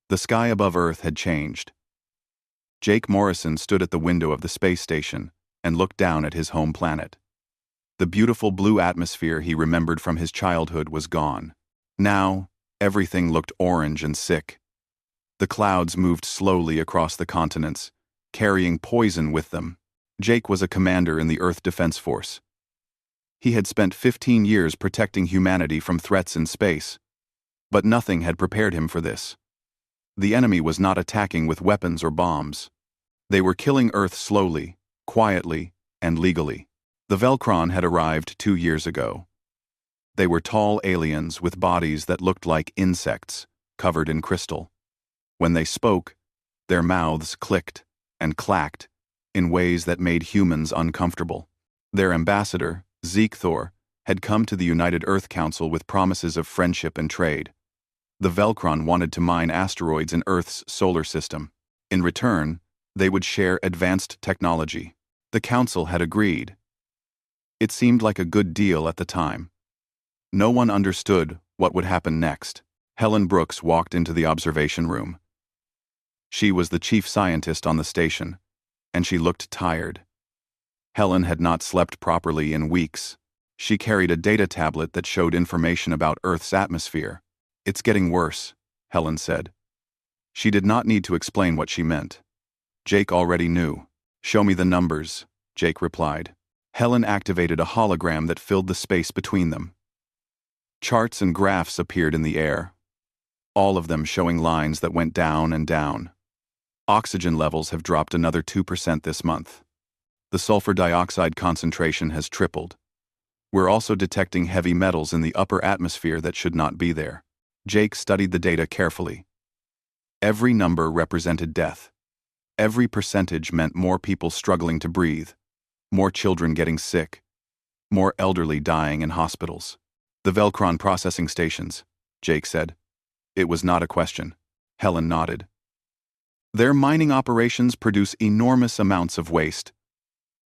The sky above Earth had changed. Jake Morrison stood at the window of the space station and looked down at his home planet. The beautiful blue atmosphere he remembered from his childhood was gone. Now, everything looked orange and sick. The clouds moved slowly across the continents, carrying poison with them. Jake was a commander in the Earth Defense Force. He had spent 15 years protecting humanity from threats in space, but nothing had prepared him for this. The enemy was not attacking with weapons or bombs. They were killing Earth slowly, quietly, and legally. The Velcron had arrived 2 years ago. They were tall aliens with bodies that looked like insects, covered in crystal. When they spoke, their mouths clicked and clacked in ways that made humans uncomfortable. Their ambassador, Zeke Thor, had come to the United Earth Council with promises of friendship and trade. The Velcron wanted to mine asteroids in Earth's solar system. In return, they would share advanced technology. The Council had agreed. It seemed like a good deal at the time. No one understood what would happen next. Helen Brooks walked into the observation room. She was the chief scientist on the station, and she looked tired. Helen had not slept properly in weeks. She carried a data tablet that showed information about Earth's atmosphere. "It's getting worse," Helen said. She did not need to explain what she meant. Jake already knew. "Show me the numbers," Jake replied. Helen activated a hologram that filled the space between them. Charts and graphs appeared in the air, all of them showing lines that went down and down. Oxygen levels have dropped another 2% this month. The sulfur dioxide concentration has tripled. We're also detecting heavy metals in the upper atmosphere that should not be there. Jake studied the data carefully. Every number represented death. Every percentage meant more people struggling to breathe, more children getting sick, more elderly dying in hospitals. "The Velcron processing stations," Jake said. It was not a question. Helen nodded. "Their mining operations produce enormous amounts of waste.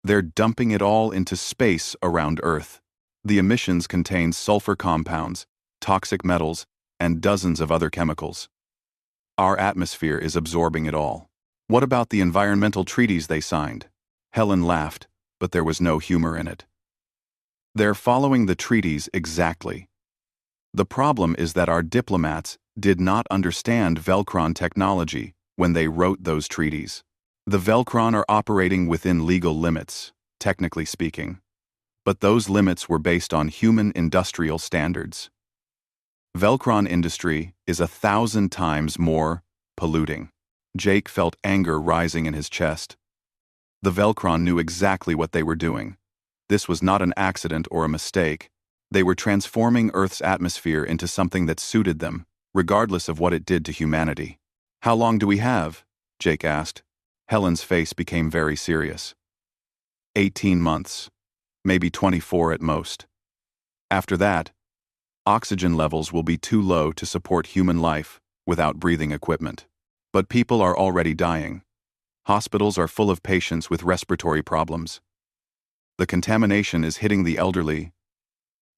They're dumping it all into space around Earth. The emissions contain sulfur compounds, toxic metals, and dozens of other chemicals. Our atmosphere is absorbing it all." "What about the environmental treaties they signed?" Helen laughed, but there was no humor in it. "They're following the treaties exactly. The problem is that our diplomats did not understand Velcron technology when they wrote those treaties. The Velcron are operating within legal limits, technically speaking, but those limits were based on human industrial standards. Velcron industry is 1,000 times more polluting." Jake felt anger rising in his chest. The Velcron knew exactly what they were doing. This was not an accident or a mistake. They were transforming Earth's atmosphere into something that suited them, regardless of what it did to humanity. "How long do we have?" Jake asked. Helen's face became very serious. 18 months, maybe 24 at most. After that, oxygen levels will be too low to support human life without breathing equipment. But people are already dying. Hospitals are full of patients with respiratory problems. The contamination is hitting the elderly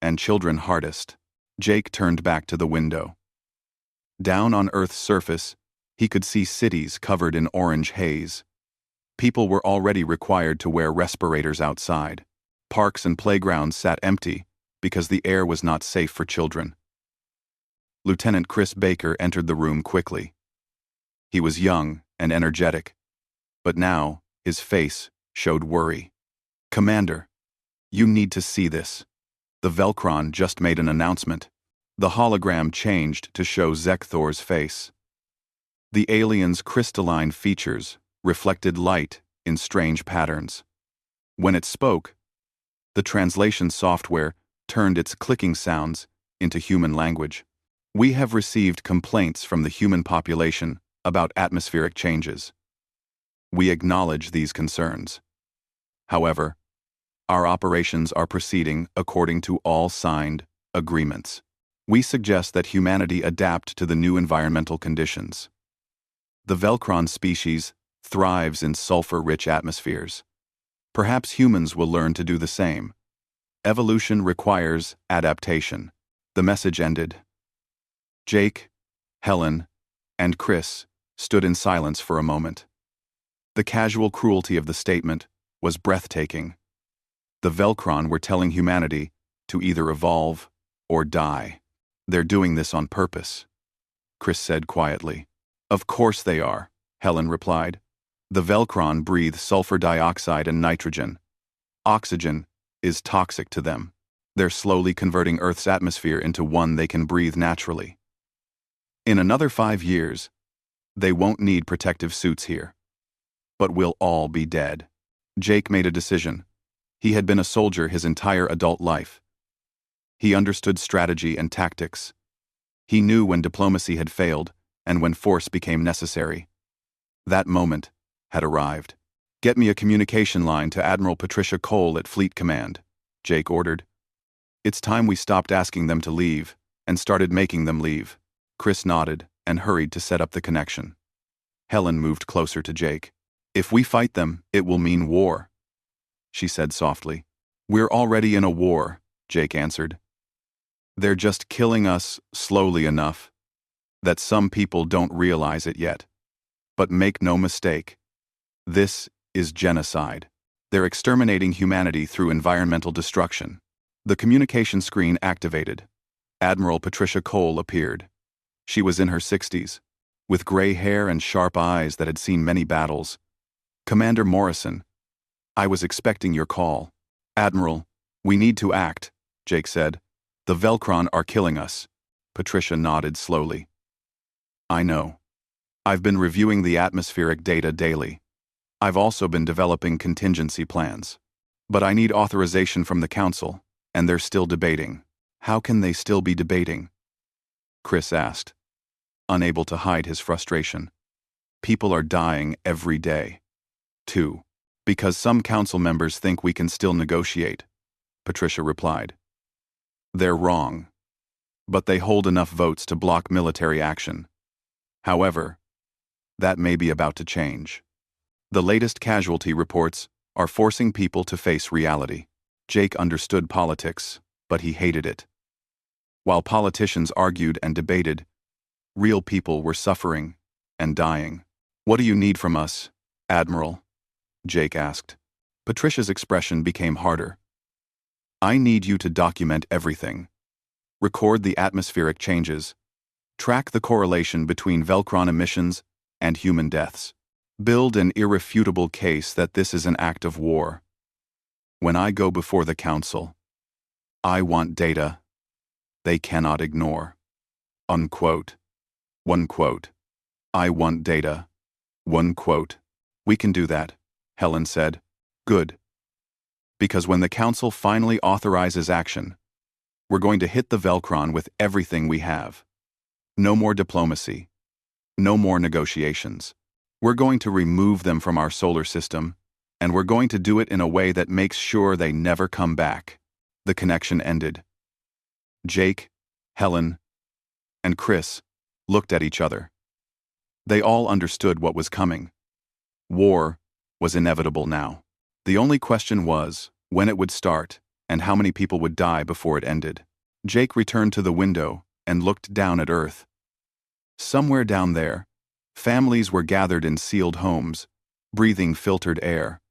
and children hardest. Jake turned back to the window. Down on Earth's surface, he could see cities covered in orange haze. People were already required to wear respirators outside. Parks and playgrounds sat empty because the air was not safe for children. Lieutenant Chris Baker entered the room quickly. He was young and energetic, but now his face showed worry. "Commander, you need to see this. The Velcron just made an announcement." The hologram changed to show Zeke Thor's face. The alien's crystalline features reflected light in strange patterns. When it spoke, the translation software turned its clicking sounds into human language. "We have received complaints from the human population about atmospheric changes. We acknowledge these concerns. However, our operations are proceeding according to all signed agreements. We suggest that humanity adapt to the new environmental conditions. The Velcron species thrives in sulfur-rich atmospheres. Perhaps humans will learn to do the same. Evolution requires adaptation." The message ended. Jake, Helen, and Chris stood in silence for a moment. The casual cruelty of the statement was breathtaking. The Velcron were telling humanity to either evolve or die. They're doing this on purpose, Chris said quietly. Of course they are, Helen replied. The Velcron breathe sulfur dioxide and nitrogen. Oxygen is toxic to them. They're slowly converting Earth's atmosphere into one they can breathe naturally. In another 5 years, they won't need protective suits here. But we'll all be dead. Jake made a decision. He had been a soldier his entire adult life. He understood strategy and tactics. He knew when diplomacy had failed and when force became necessary. That moment had arrived. Get me a communication line to Admiral Patricia Cole at Fleet Command, Jake ordered. It's time we stopped asking them to leave and started making them leave. Chris nodded and hurried to set up the connection. Helen moved closer to Jake. If we fight them, it will mean war, she said softly. We're already in a war, Jake answered. They're just killing us slowly enough that some people don't realize it yet. But make no mistake, this is genocide. They're exterminating humanity through environmental destruction. The communication screen activated. Admiral Patricia Cole appeared. She was in her 60s, with gray hair and sharp eyes that had seen many battles. Commander Morrison, I was expecting your call. Admiral, we need to act, Jake said. The Velcron are killing us. Patricia nodded slowly. I know. I've been reviewing the atmospheric data daily. I've also been developing contingency plans. But I need authorization from the Council, and they're still debating. How can they still be debating? Chris asked, unable to hide his frustration. People are dying every day. 2. Because some council members think we can still negotiate, Patricia replied. They're wrong. But they hold enough votes to block military action. However, that may be about to change. The latest casualty reports are forcing people to face reality. Jake understood politics, but he hated it. While politicians argued and debated, real people were suffering and dying. What do you need from us, Admiral? Jake asked. Patricia's expression became harder. I need you to document everything. Record the atmospheric changes. Track the correlation between Velcron emissions and human deaths. Build an irrefutable case that this is an act of war. When I go before the Council, I want data they cannot ignore. Unquote. One quote. I want data. One quote. We can do that, Helen said. Good. Because when the Council finally authorizes action, we're going to hit the Velcron with everything we have. No more diplomacy. No more negotiations. We're going to remove them from our solar system, and we're going to do it in a way that makes sure they never come back. The connection ended. Jake, Helen, and Chris looked at each other. They all understood what was coming. War was inevitable now. The only question was when it would start and how many people would die before it ended. Jake returned to the window and looked down at Earth. Somewhere down there, families were gathered in sealed homes, breathing filtered air.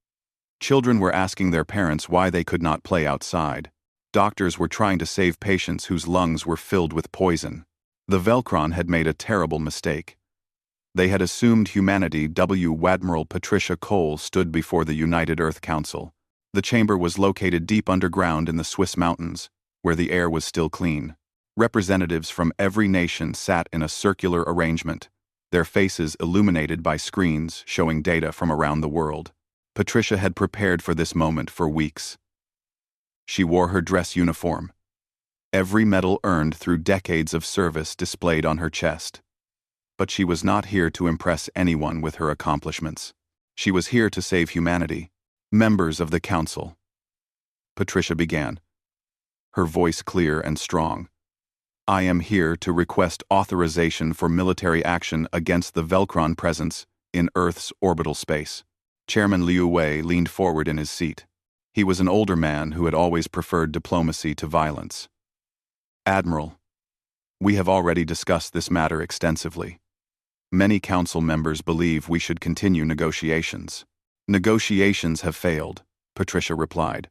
Children were asking their parents why they could not play outside. Doctors were trying to save patients whose lungs were filled with poison. The Velcron had made a terrible mistake. They had assumed humanity. Admiral Patricia Cole stood before the United Earth Council. The chamber was located deep underground in the Swiss mountains, where the air was still clean. Representatives from every nation sat in a circular arrangement, their faces illuminated by screens showing data from around the world. Patricia had prepared for this moment for weeks. She wore her dress uniform, every medal earned through decades of service displayed on her chest. But she was not here to impress anyone with her accomplishments. She was here to save humanity. Members of the Council. Patricia began, her voice clear and strong. I am here to request authorization for military action against the Velcron presence in Earth's orbital space. Chairman Liu Wei leaned forward in his seat. He was an older man who had always preferred diplomacy to violence. Admiral, we have already discussed this matter extensively. Many council members believe we should continue negotiations. Negotiations have failed, Patricia replied.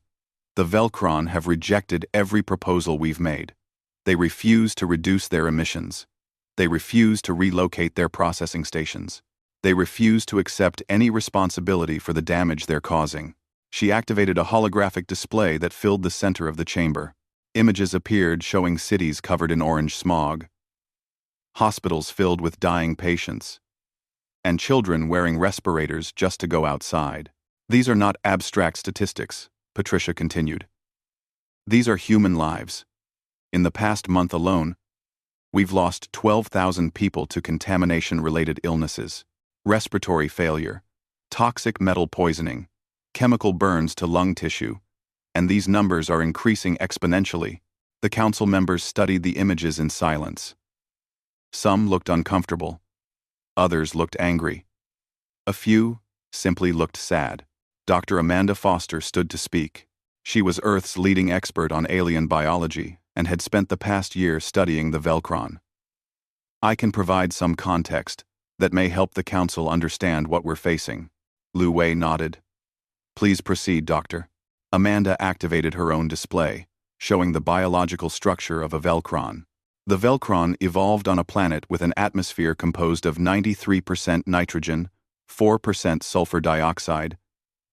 The Velcron have rejected every proposal we've made. They refuse to reduce their emissions. They refuse to relocate their processing stations. They refuse to accept any responsibility for the damage they're causing. She activated a holographic display that filled the center of the chamber. Images appeared showing cities covered in orange smog, hospitals filled with dying patients, and children wearing respirators just to go outside. These are not abstract statistics, Patricia continued. These are human lives. In the past month alone, we've lost 12,000 people to contamination-related illnesses, respiratory failure, toxic metal poisoning, chemical burns to lung tissue, and these numbers are increasing exponentially. The council members studied the images in silence. Some looked uncomfortable. Others looked angry. A few simply looked sad. Dr. Amanda Foster stood to speak. She was Earth's leading expert on alien biology and had spent the past year studying the Velcron. I can provide some context that may help the council understand what we're facing. Lu Wei nodded. Please proceed, Doctor. Amanda activated her own display, showing the biological structure of a Velcron. The Velcron evolved on a planet with an atmosphere composed of 93% nitrogen, 4% sulfur dioxide,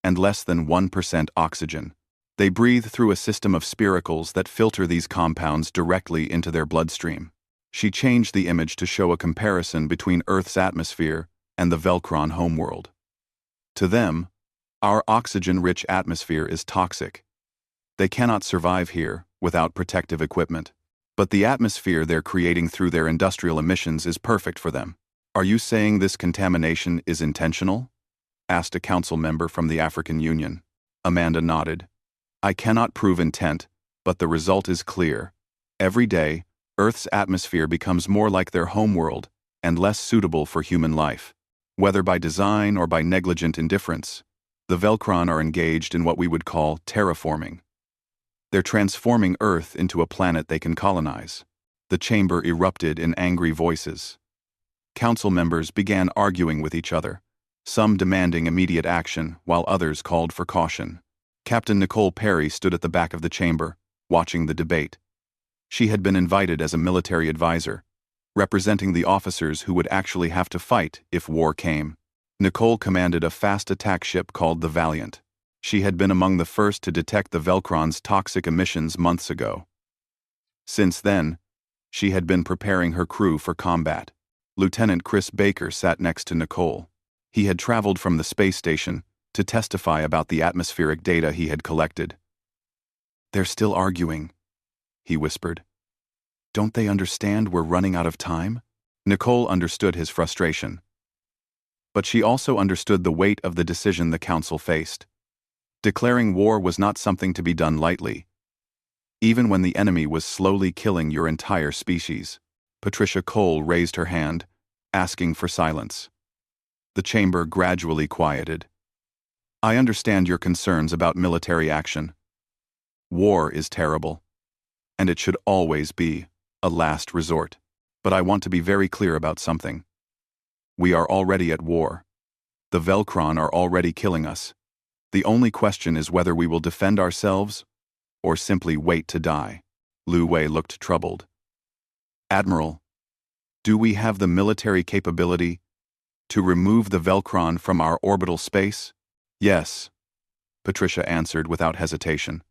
and less than 1% oxygen. They breathe through a system of spiracles that filter these compounds directly into their bloodstream. She changed the image to show a comparison between Earth's atmosphere and the Velcron homeworld. To them, our oxygen-rich atmosphere is toxic. They cannot survive here without protective equipment. But the atmosphere they're creating through their industrial emissions is perfect for them. Are you saying this contamination is intentional? Asked a council member from the African Union. Amanda nodded. I cannot prove intent, but the result is clear. Every day, Earth's atmosphere becomes more like their homeworld and less suitable for human life. Whether by design or by negligent indifference, the Velcron are engaged in what we would call terraforming. They're transforming Earth into a planet they can colonize. The chamber erupted in angry voices. Council members began arguing with each other, some demanding immediate action while others called for caution. Captain Nicole Perry stood at the back of the chamber, watching the debate. She had been invited as a military advisor, representing the officers who would actually have to fight if war came. Nicole commanded a fast attack ship called the Valiant. She had been among the first to detect the Velcron's toxic emissions months ago. Since then, she had been preparing her crew for combat. Lieutenant Chris Baker sat next to Nicole. He had traveled from the space station to testify about the atmospheric data he had collected. They're still arguing, he whispered. Don't they understand we're running out of time? Nicole understood his frustration. But she also understood the weight of the decision the council faced. Declaring war was not something to be done lightly, even when the enemy was slowly killing your entire species. Patricia Cole raised her hand, asking for silence. The chamber gradually quieted. I understand your concerns about military action. War is terrible, and it should always be a last resort. But I want to be very clear about something. We are already at war. The Velcron are already killing us. The only question is whether we will defend ourselves or simply wait to die. Lu Wei looked troubled. Admiral, do we have the military capability to remove the Velcron from our orbital space? Yes, Patricia answered without hesitation.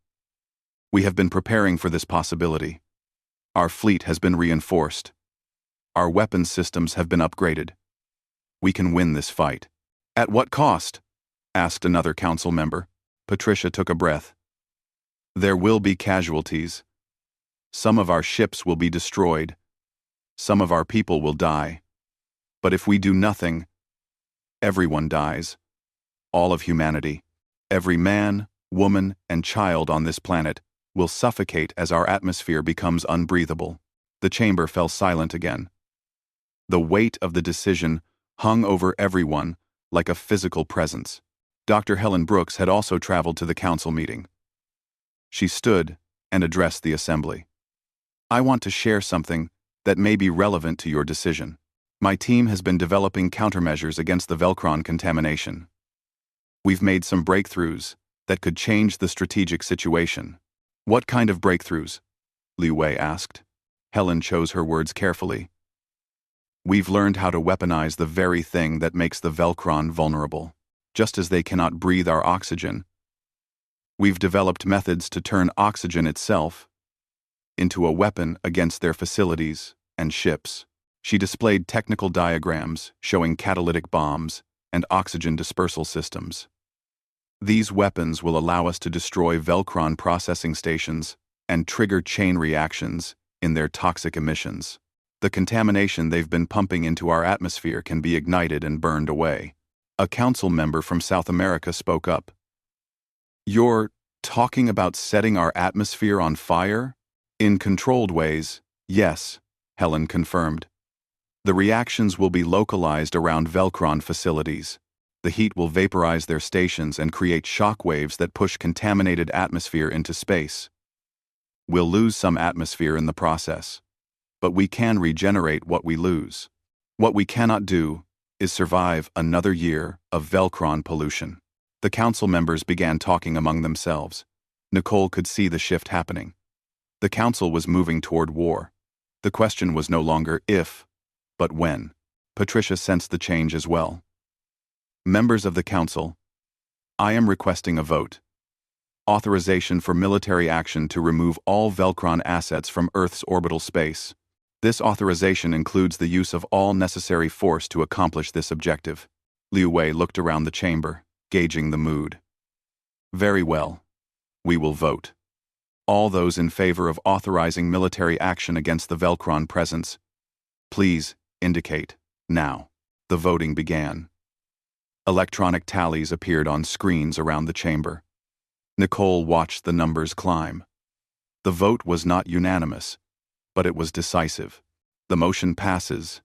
We have been preparing for this possibility. Our fleet has been reinforced. Our weapons systems have been upgraded. We can win this fight. At what cost? Asked another council member. Patricia took a breath. There will be casualties. Some of our ships will be destroyed. Some of our people will die. But if we do nothing, everyone dies. All of humanity. Every man, woman, and child on this planet will suffocate as our atmosphere becomes unbreathable. The chamber fell silent again. The weight of the decision hung over everyone like a physical presence. Dr. Helen Brooks had also traveled to the council meeting. She stood and addressed the assembly. I want to share something that may be relevant to your decision. My team has been developing countermeasures against the Velcron contamination. We've made some breakthroughs that could change the strategic situation. What kind of breakthroughs? Liu Wei asked. Helen chose her words carefully. We've learned how to weaponize the very thing that makes the Velcron vulnerable. Just as they cannot breathe our oxygen, we've developed methods to turn oxygen itself into a weapon against their facilities and ships. She displayed technical diagrams showing catalytic bombs and oxygen dispersal systems. These weapons will allow us to destroy Velcron processing stations and trigger chain reactions in their toxic emissions. The contamination they've been pumping into our atmosphere can be ignited and burned away. A council member from South America spoke up. You're talking about setting our atmosphere on fire? In controlled ways, yes, Helen confirmed. The reactions will be localized around Velcron facilities. The heat will vaporize their stations and create shock waves that push contaminated atmosphere into space. We'll lose some atmosphere in the process, but we can regenerate what we lose. What we cannot do is survive another year of Velcron pollution. The council members began talking among themselves. Nicole could see the shift happening. The council was moving toward war. The question was no longer if, but when. Patricia sensed the change as well. Members of the council, I am requesting a vote. Authorization for military action to remove all Velcron assets from Earth's orbital space. This authorization includes the use of all necessary force to accomplish this objective. Liu Wei looked around the chamber, gauging the mood. Very well. We will vote. All those in favor of authorizing military action against the Velcron presence, please indicate now. The voting began. Electronic tallies appeared on screens around the chamber. Nicole watched the numbers climb. The vote was not unanimous, but it was decisive. The motion passes,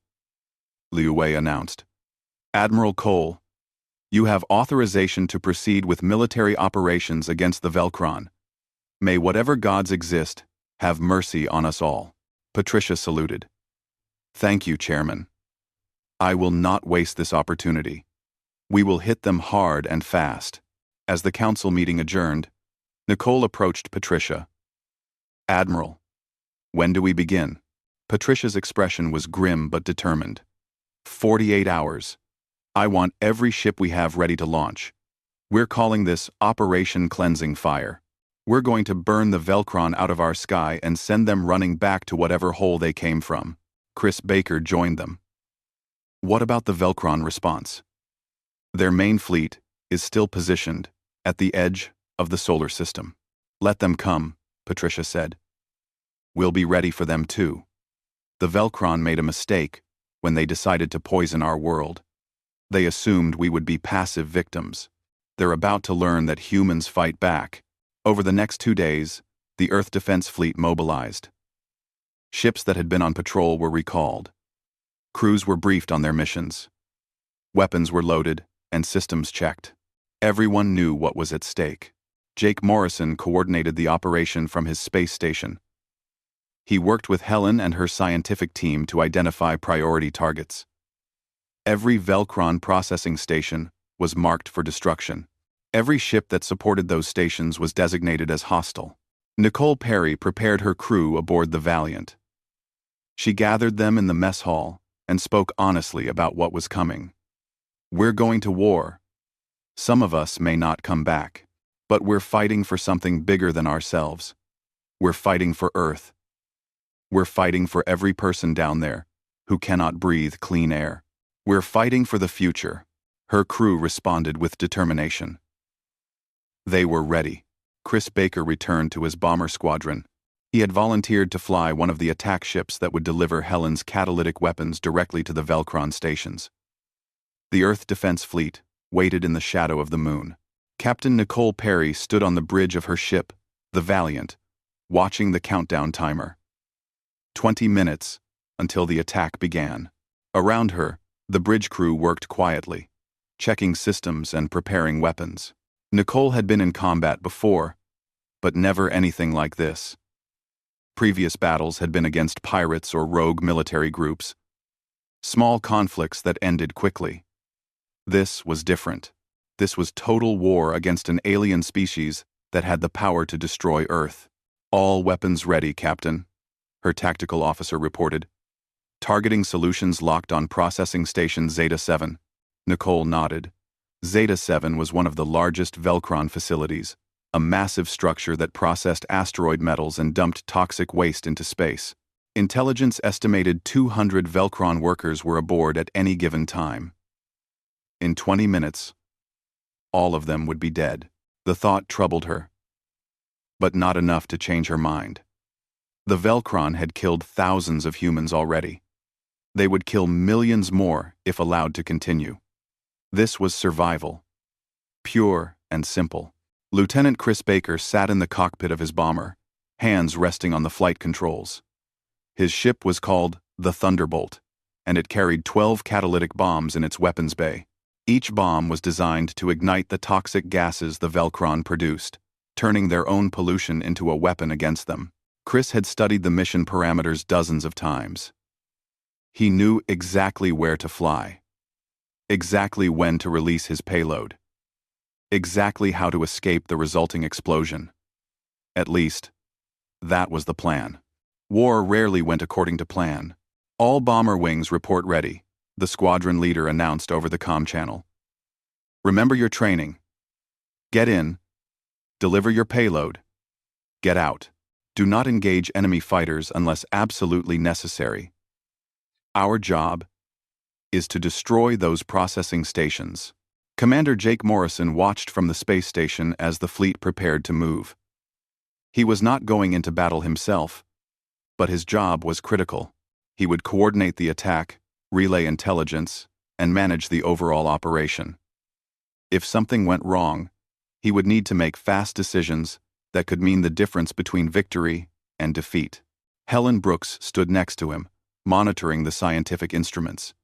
Liu Wei announced. Admiral Cole, you have authorization to proceed with military operations against the Velcron. May whatever gods exist have mercy on us all. Patricia saluted. Thank you, Chairman. I will not waste this opportunity. We will hit them hard and fast. As the council meeting adjourned, Nicole approached Patricia. Admiral, when do we begin? Patricia's expression was grim but determined. 48 hours. I want every ship we have ready to launch. We're calling this Operation Cleansing Fire. We're going to burn the Velcron out of our sky and send them running back to whatever hole they came from. Chris Baker joined them. What about the Velcron response? Their main fleet is still positioned at the edge of the solar system. Let them come, Patricia said. We'll be ready for them too. The Velcron made a mistake when they decided to poison our world. They assumed we would be passive victims. They're about to learn that humans fight back. Over the next 2 days, the Earth Defense Fleet mobilized. Ships that had been on patrol were recalled. Crews were briefed on their missions. Weapons were loaded and systems checked. Everyone knew what was at stake. Jake Morrison coordinated the operation from his space station. He worked with Helen and her scientific team to identify priority targets. Every Velcron processing station was marked for destruction. Every ship that supported those stations was designated as hostile. Nicole Perry prepared her crew aboard the Valiant. She gathered them in the mess hall and spoke honestly about what was coming. We're going to war. Some of us may not come back, but we're fighting for something bigger than ourselves. We're fighting for Earth. We're fighting for every person down there who cannot breathe clean air. We're fighting for the future. Her crew responded with determination. They were ready. Chris Baker returned to his bomber squadron. He had volunteered to fly one of the attack ships that would deliver Helen's catalytic weapons directly to the Velcron stations. The Earth Defense Fleet waited in the shadow of the moon. Captain Nicole Perry stood on the bridge of her ship, the Valiant, watching the countdown timer. 20 minutes until the attack began. Around her, the bridge crew worked quietly, checking systems and preparing weapons. Nicole had been in combat before, but never anything like this. Previous battles had been against pirates or rogue military groups. Small conflicts that ended quickly. This was different. This was total war against an alien species that had the power to destroy Earth. All weapons ready, Captain, her tactical officer reported. Targeting solutions locked on processing station Zeta-7. Nicole nodded. Zeta-7 was one of the largest Velcron facilities, a massive structure that processed asteroid metals and dumped toxic waste into space. Intelligence estimated 200 Velcron workers were aboard at any given time. In 20 minutes, all of them would be dead. The thought troubled her, but not enough to change her mind. The Velcron had killed thousands of humans already. They would kill millions more if allowed to continue. This was survival. Pure and simple. Lieutenant Chris Baker sat in the cockpit of his bomber, hands resting on the flight controls. His ship was called the Thunderbolt, and it carried 12 catalytic bombs in its weapons bay. Each bomb was designed to ignite the toxic gases the Velcron produced, turning their own pollution into a weapon against them. Chris had studied the mission parameters dozens of times. He knew exactly where to fly, exactly when to release his payload, exactly how to escape the resulting explosion. At least, that was the plan. War rarely went according to plan. All bomber wings report ready, the squadron leader announced over the comm channel. Remember your training. Get in. Deliver your payload. Get out. Do not engage enemy fighters unless absolutely necessary. Our job is to destroy those processing stations. Commander Jake Morrison watched from the space station as the fleet prepared to move. He was not going into battle himself, but his job was critical. He would coordinate the attack, relay intelligence, and manage the overall operation. If something went wrong, he would need to make fast decisions that could mean the difference between victory and defeat. Helen Brooks stood next to him, monitoring the scientific instruments.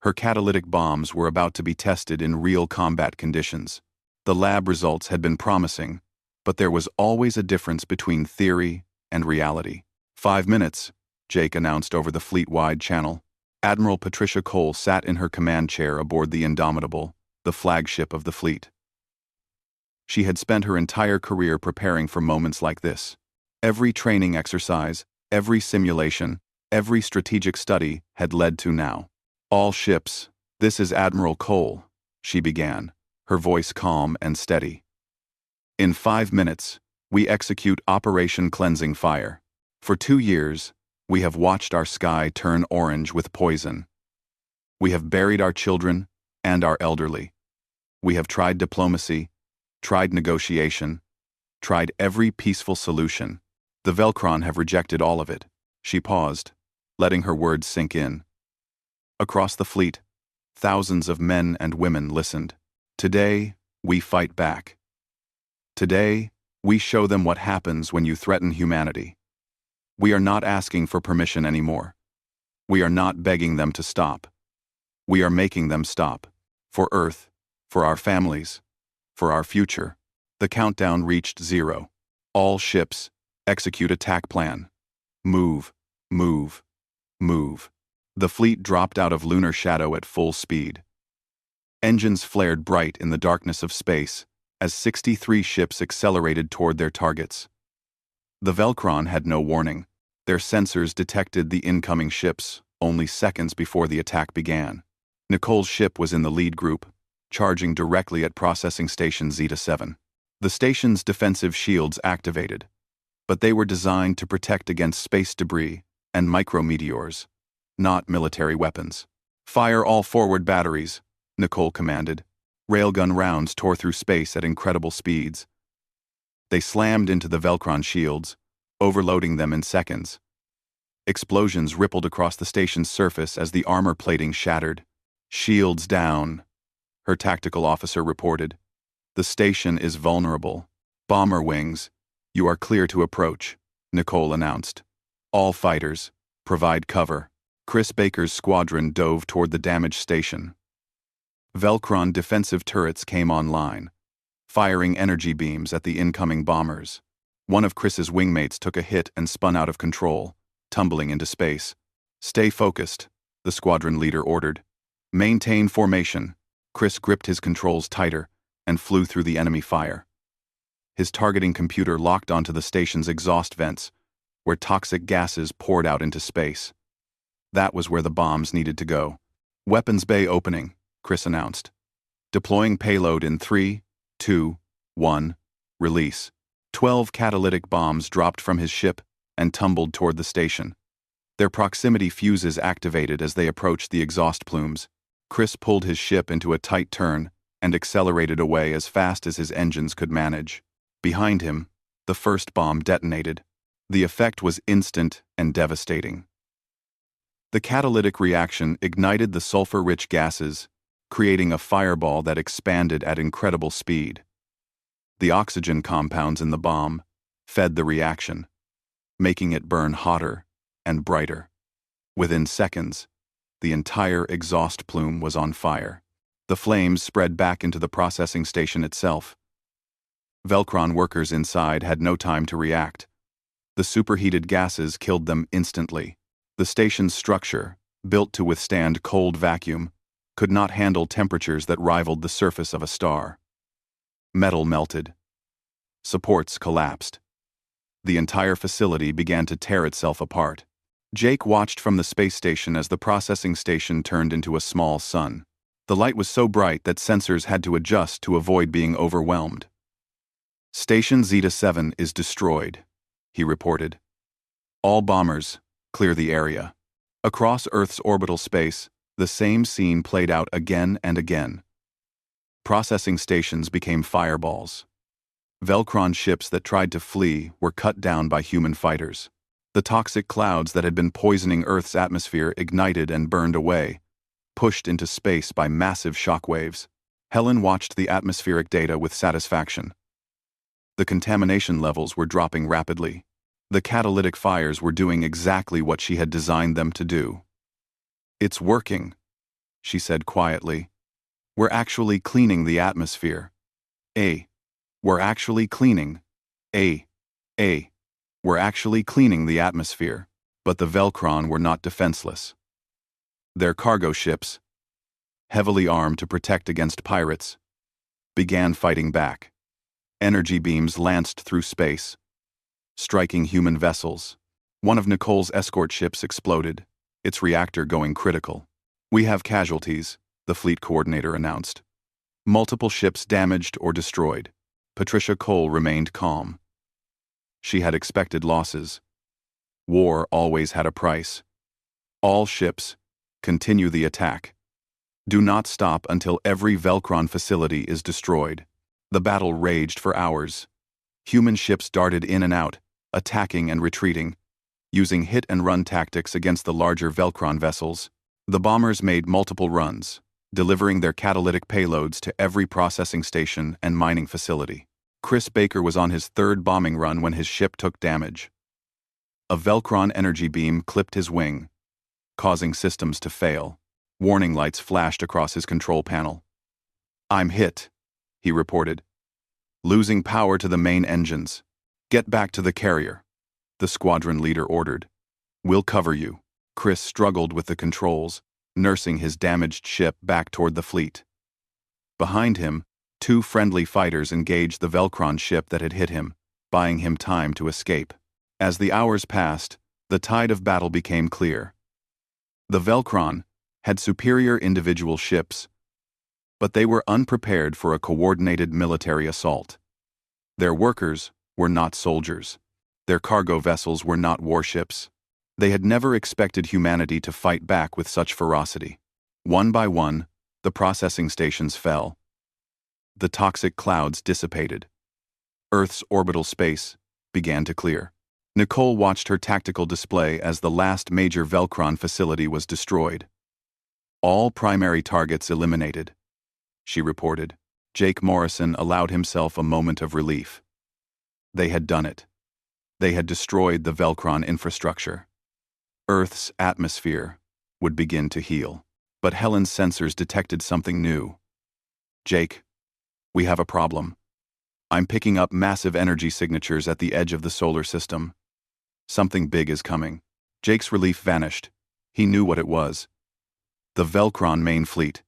Her catalytic bombs were about to be tested in real combat conditions. The lab results had been promising, but there was always a difference between theory and reality. 5 minutes, Jake announced over the fleet-wide channel. Admiral Patricia Cole sat in her command chair aboard the Indomitable, the flagship of the fleet. She had spent her entire career preparing for moments like this. Every training exercise, every simulation, every strategic study had led to now. All ships, this is Admiral Cole, she began, her voice calm and steady. In 5 minutes, we execute Operation Cleansing Fire. For 2 years, we have watched our sky turn orange with poison. We have buried our children and our elderly. We have tried diplomacy, tried negotiation, tried every peaceful solution. The Velcron have rejected all of it. She paused, letting her words sink in. Across the fleet, thousands of men and women listened. Today, we fight back. Today, we show them what happens when you threaten humanity. We are not asking for permission anymore. We are not begging them to stop. We are making them stop. For Earth, for our families, for our future. The countdown reached 0. All ships, execute attack plan. Move, move, move. The fleet dropped out of lunar shadow at full speed. Engines flared bright in the darkness of space as 63 ships accelerated toward their targets. The Velcron had no warning. Their sensors detected the incoming ships only seconds before the attack began. Nicole's ship was in the lead group, charging directly at processing station Zeta-7. The station's defensive shields activated, but they were designed to protect against space debris and micrometeors, not military weapons. Fire all forward batteries, Nicole commanded. Railgun rounds tore through space at incredible speeds. They slammed into the Velcron shields, overloading them in seconds. Explosions rippled across the station's surface as the armor plating shattered. Shields down, her tactical officer reported. The station is vulnerable. Bomber wings, you are clear to approach, Nicole announced. All fighters, provide cover. Chris Baker's squadron dove toward the damaged station. Velcron defensive turrets came online, firing energy beams at the incoming bombers. One of Chris's wingmates took a hit and spun out of control, tumbling into space. Stay focused, the squadron leader ordered. Maintain formation. Chris gripped his controls tighter and flew through the enemy fire. His targeting computer locked onto the station's exhaust vents, where toxic gases poured out into space. That was where the bombs needed to go. Weapons bay opening, Chris announced. Deploying payload in 3, 2, 1, release. 12 catalytic bombs dropped from his ship and tumbled toward the station. Their proximity fuses activated as they approached the exhaust plumes. Chris pulled his ship into a tight turn and accelerated away as fast as his engines could manage. Behind him, the first bomb detonated. The effect was instant and devastating. The catalytic reaction ignited the sulfur-rich gases, creating a fireball that expanded at incredible speed. The oxygen compounds in the bomb fed the reaction, making it burn hotter and brighter. Within seconds, the entire exhaust plume was on fire. The flames spread back into the processing station itself. Velcron workers inside had no time to react. The superheated gases killed them instantly. The station's structure, built to withstand cold vacuum, could not handle temperatures that rivaled the surface of a star. Metal melted. Supports collapsed. The entire facility began to tear itself apart. Jake watched from the space station as the processing station turned into a small sun. The light was so bright that sensors had to adjust to avoid being overwhelmed. Station Zeta-7 is destroyed, he reported. All bombers, clear the area. Across Earth's orbital space, the same scene played out again and again. Processing stations became fireballs. Velcron ships that tried to flee were cut down by human fighters. The toxic clouds that had been poisoning Earth's atmosphere ignited and burned away, pushed into space by massive shockwaves. Helen watched the atmospheric data with satisfaction. The contamination levels were dropping rapidly. The catalytic fires were doing exactly what she had designed them to do. "It's working," she said quietly. "We're actually cleaning the atmosphere. We're actually cleaning. We're actually cleaning the atmosphere." But the Velcron were not defenseless. Their cargo ships, heavily armed to protect against pirates, began fighting back. Energy beams lanced through space, striking human vessels. One of Nicole's escort ships exploded, its reactor going critical. "We have casualties," the fleet coordinator announced. Multiple ships damaged or destroyed. Patricia Cole remained calm. She had expected losses. War always had a price. "All ships, continue the attack. Do not stop until every Velcron facility is destroyed." The battle raged for hours. Human ships darted in and out, attacking and retreating, using hit-and-run tactics against the larger Velcron vessels. The bombers made multiple runs, delivering their catalytic payloads to every processing station and mining facility. Chris Baker was on his third bombing run when his ship took damage. A Velcron energy beam clipped his wing, causing systems to fail. Warning lights flashed across his control panel. "I'm hit," he reported. "Losing power to the main engines. Get back to the carrier," the squadron leader ordered. "We'll cover you." Chris struggled with the controls, nursing his damaged ship back toward the fleet. Behind him, two friendly fighters engaged the Velcron ship that had hit him, buying him time to escape. As the hours passed, the tide of battle became clear. The Velcron had superior individual ships, but they were unprepared for a coordinated military assault. Their workers were not soldiers. Their cargo vessels were not warships. They had never expected humanity to fight back with such ferocity. One by one, the processing stations fell. The toxic clouds dissipated. Earth's orbital space began to clear. Nicole watched her tactical display as the last major Velcron facility was destroyed. "All primary targets eliminated," she reported. Jake Morrison allowed himself a moment of relief. They had done it. They had destroyed the Velcron infrastructure. Earth's atmosphere would begin to heal. But Helen's sensors detected something new. "Jake, we have a problem. I'm picking up massive energy signatures at the edge of the solar system. Something big is coming." Jake's relief vanished. He knew what it was. The Velcron main fleet.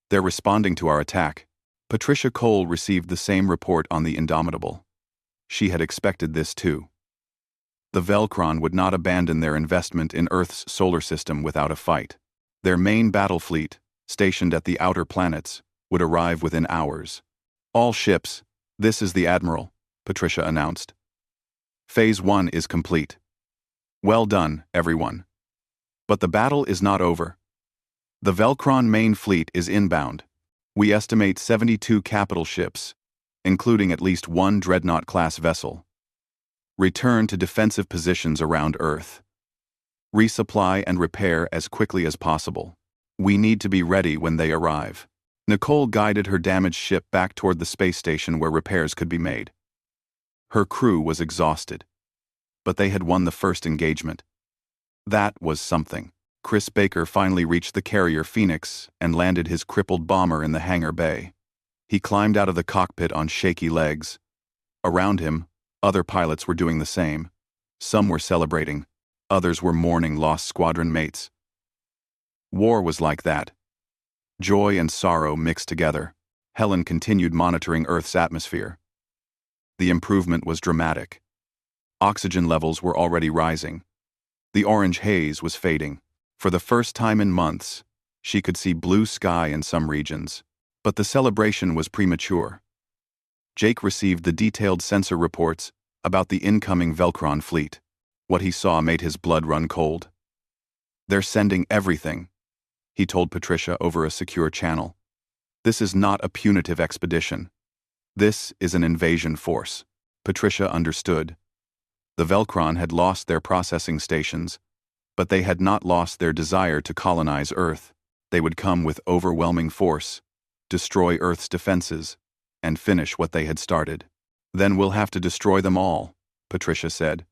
They're responding to our attack. Patricia Cole received the same report on the Indomitable. She had expected this too. The Velcron would not abandon their investment in Earth's solar system without a fight. Their main battle fleet, stationed at the outer planets, would arrive within hours. All ships, this is the Admiral, Patricia announced. Phase 1 is complete. Well done, everyone. But the battle is not over. The Velcron main fleet is inbound. We estimate 72 capital ships, including at least one Dreadnought-class vessel. Return to defensive positions around Earth. Resupply and repair as quickly as possible. We need to be ready when they arrive. Nicole guided her damaged ship back toward the space station where repairs could be made. Her crew was exhausted. But they had won the first engagement. That was something. Chris Baker finally reached the carrier Phoenix and landed his crippled bomber in the hangar bay. He climbed out of the cockpit on shaky legs. Around him, other pilots were doing the same. Some were celebrating. Others were mourning lost squadron mates. War was like that. Joy and sorrow mixed together. Helen continued monitoring Earth's atmosphere. The improvement was dramatic. Oxygen levels were already rising. The orange haze was fading. For the first time in months, she could see blue sky in some regions. But the celebration was premature. Jake received the detailed sensor reports about the incoming Velcron fleet. What he saw made his blood run cold. They're sending everything, he told Patricia over a secure channel. This is not a punitive expedition. This is an invasion force. Patricia understood. The Velcron had lost their processing stations, but they had not lost their desire to colonize Earth. They would come with overwhelming force, destroy Earth's defenses, and finish what they had started. Then we'll have to destroy them all, Patricia said.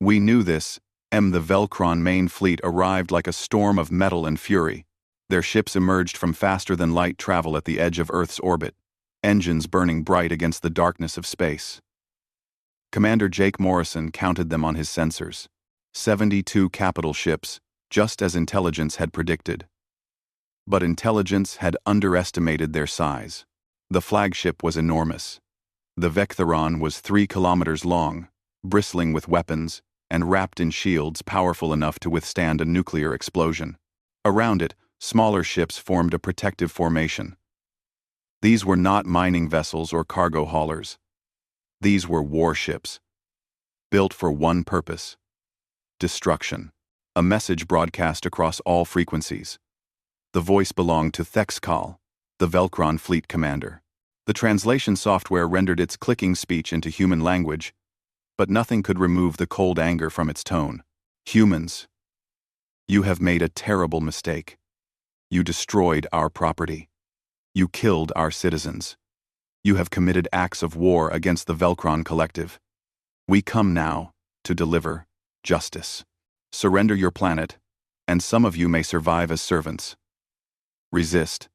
We knew this. The Velcron main fleet arrived like a storm of metal and fury. Their ships emerged from faster-than-light travel at the edge of Earth's orbit, engines burning bright against the darkness of space. Commander Jake Morrison counted them on his sensors. 72 capital ships, just as intelligence had predicted. But intelligence had underestimated their size. The flagship was enormous. The Vecthoron was 3 kilometers long, bristling with weapons, and wrapped in shields powerful enough to withstand a nuclear explosion. Around it, smaller ships formed a protective formation. These were not mining vessels or cargo haulers. These were warships, built for one purpose: destruction. A message broadcast across all frequencies. The voice belonged to Thexcal, the Velcron fleet commander. The translation software rendered its clicking speech into human language, but nothing could remove the cold anger from its tone. Humans, you have made a terrible mistake. You destroyed our property. You killed our citizens. You have committed acts of war against the Velcron collective. We come now to deliver justice. Surrender your planet, and some of you may survive as servants. Resist,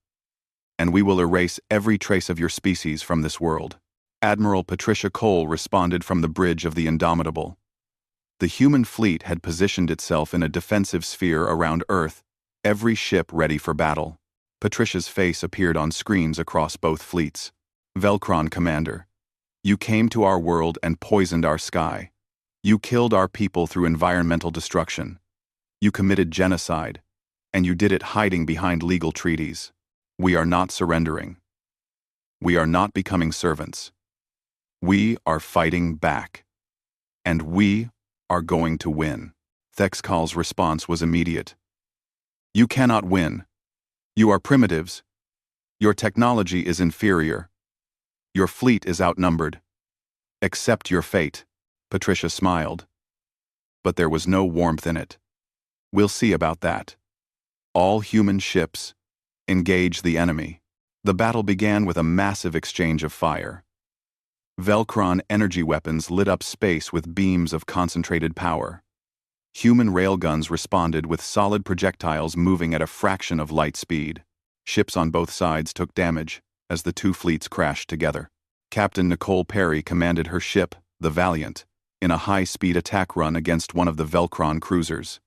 and we will erase every trace of your species from this world. Admiral Patricia Cole responded from the bridge of the Indomitable. The human fleet had positioned itself in a defensive sphere around Earth, every ship ready for battle. Patricia's face appeared on screens across both fleets. Velcron Commander, you came to our world and poisoned our sky. You killed our people through environmental destruction. You committed genocide, and you did it hiding behind legal treaties. We are not surrendering. We are not becoming servants. We are fighting back. And we are going to win. Thexcal's response was immediate. You cannot win. You are primitives. Your technology is inferior. Your fleet is outnumbered. Accept your fate. Patricia smiled. But there was no warmth in it. We'll see about that. All human ships, engage the enemy. The battle began with a massive exchange of fire. Velcron energy weapons lit up space with beams of concentrated power. Human railguns responded with solid projectiles moving at a fraction of light speed. Ships on both sides took damage as the two fleets crashed together. Captain Nicole Perry commanded her ship, the Valiant, in a high-speed attack run against one of the Velcron cruisers.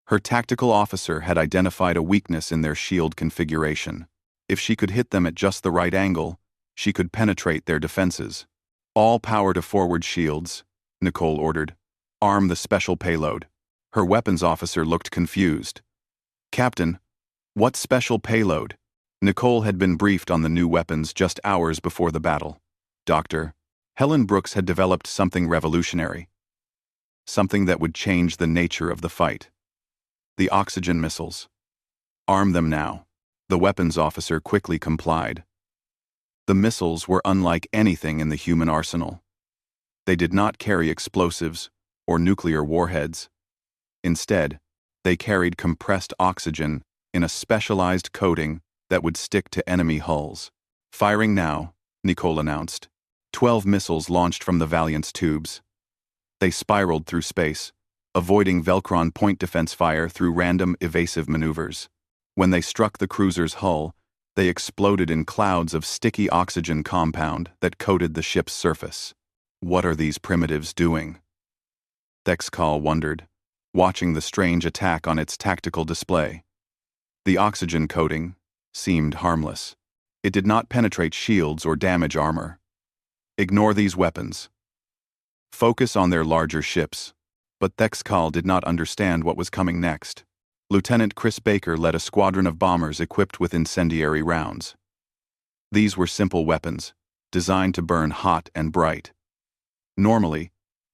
Her tactical officer had identified a weakness in their shield configuration. If she could hit them at just the right angle, she could penetrate their defenses. All power to forward shields, Nicole ordered. Arm the special payload. Her weapons officer looked confused. Captain, what special payload? Nicole had been briefed on the new weapons just hours before the battle. Doctor, Helen Brooks had developed something revolutionary. Something that would change the nature of the fight. The oxygen missiles. Arm them now. The weapons officer quickly complied. The missiles were unlike anything in the human arsenal. They did not carry explosives or nuclear warheads. Instead, they carried compressed oxygen in a specialized coating that would stick to enemy hulls. Firing now, Nicole announced. 12 missiles launched from the Valiant's tubes. They spiraled through space, avoiding Velcron point defense fire through random evasive maneuvers. When they struck the cruiser's hull, they exploded in clouds of sticky oxygen compound that coated the ship's surface. What are these primitives doing? Thexcal wondered, watching the strange attack on its tactical display. The oxygen coating seemed harmless. It did not penetrate shields or damage armor. Ignore these weapons. Focus on their larger ships. But Thexcal did not understand what was coming next. Lieutenant Chris Baker led a squadron of bombers equipped with incendiary rounds. These were simple weapons, designed to burn hot and bright. Normally,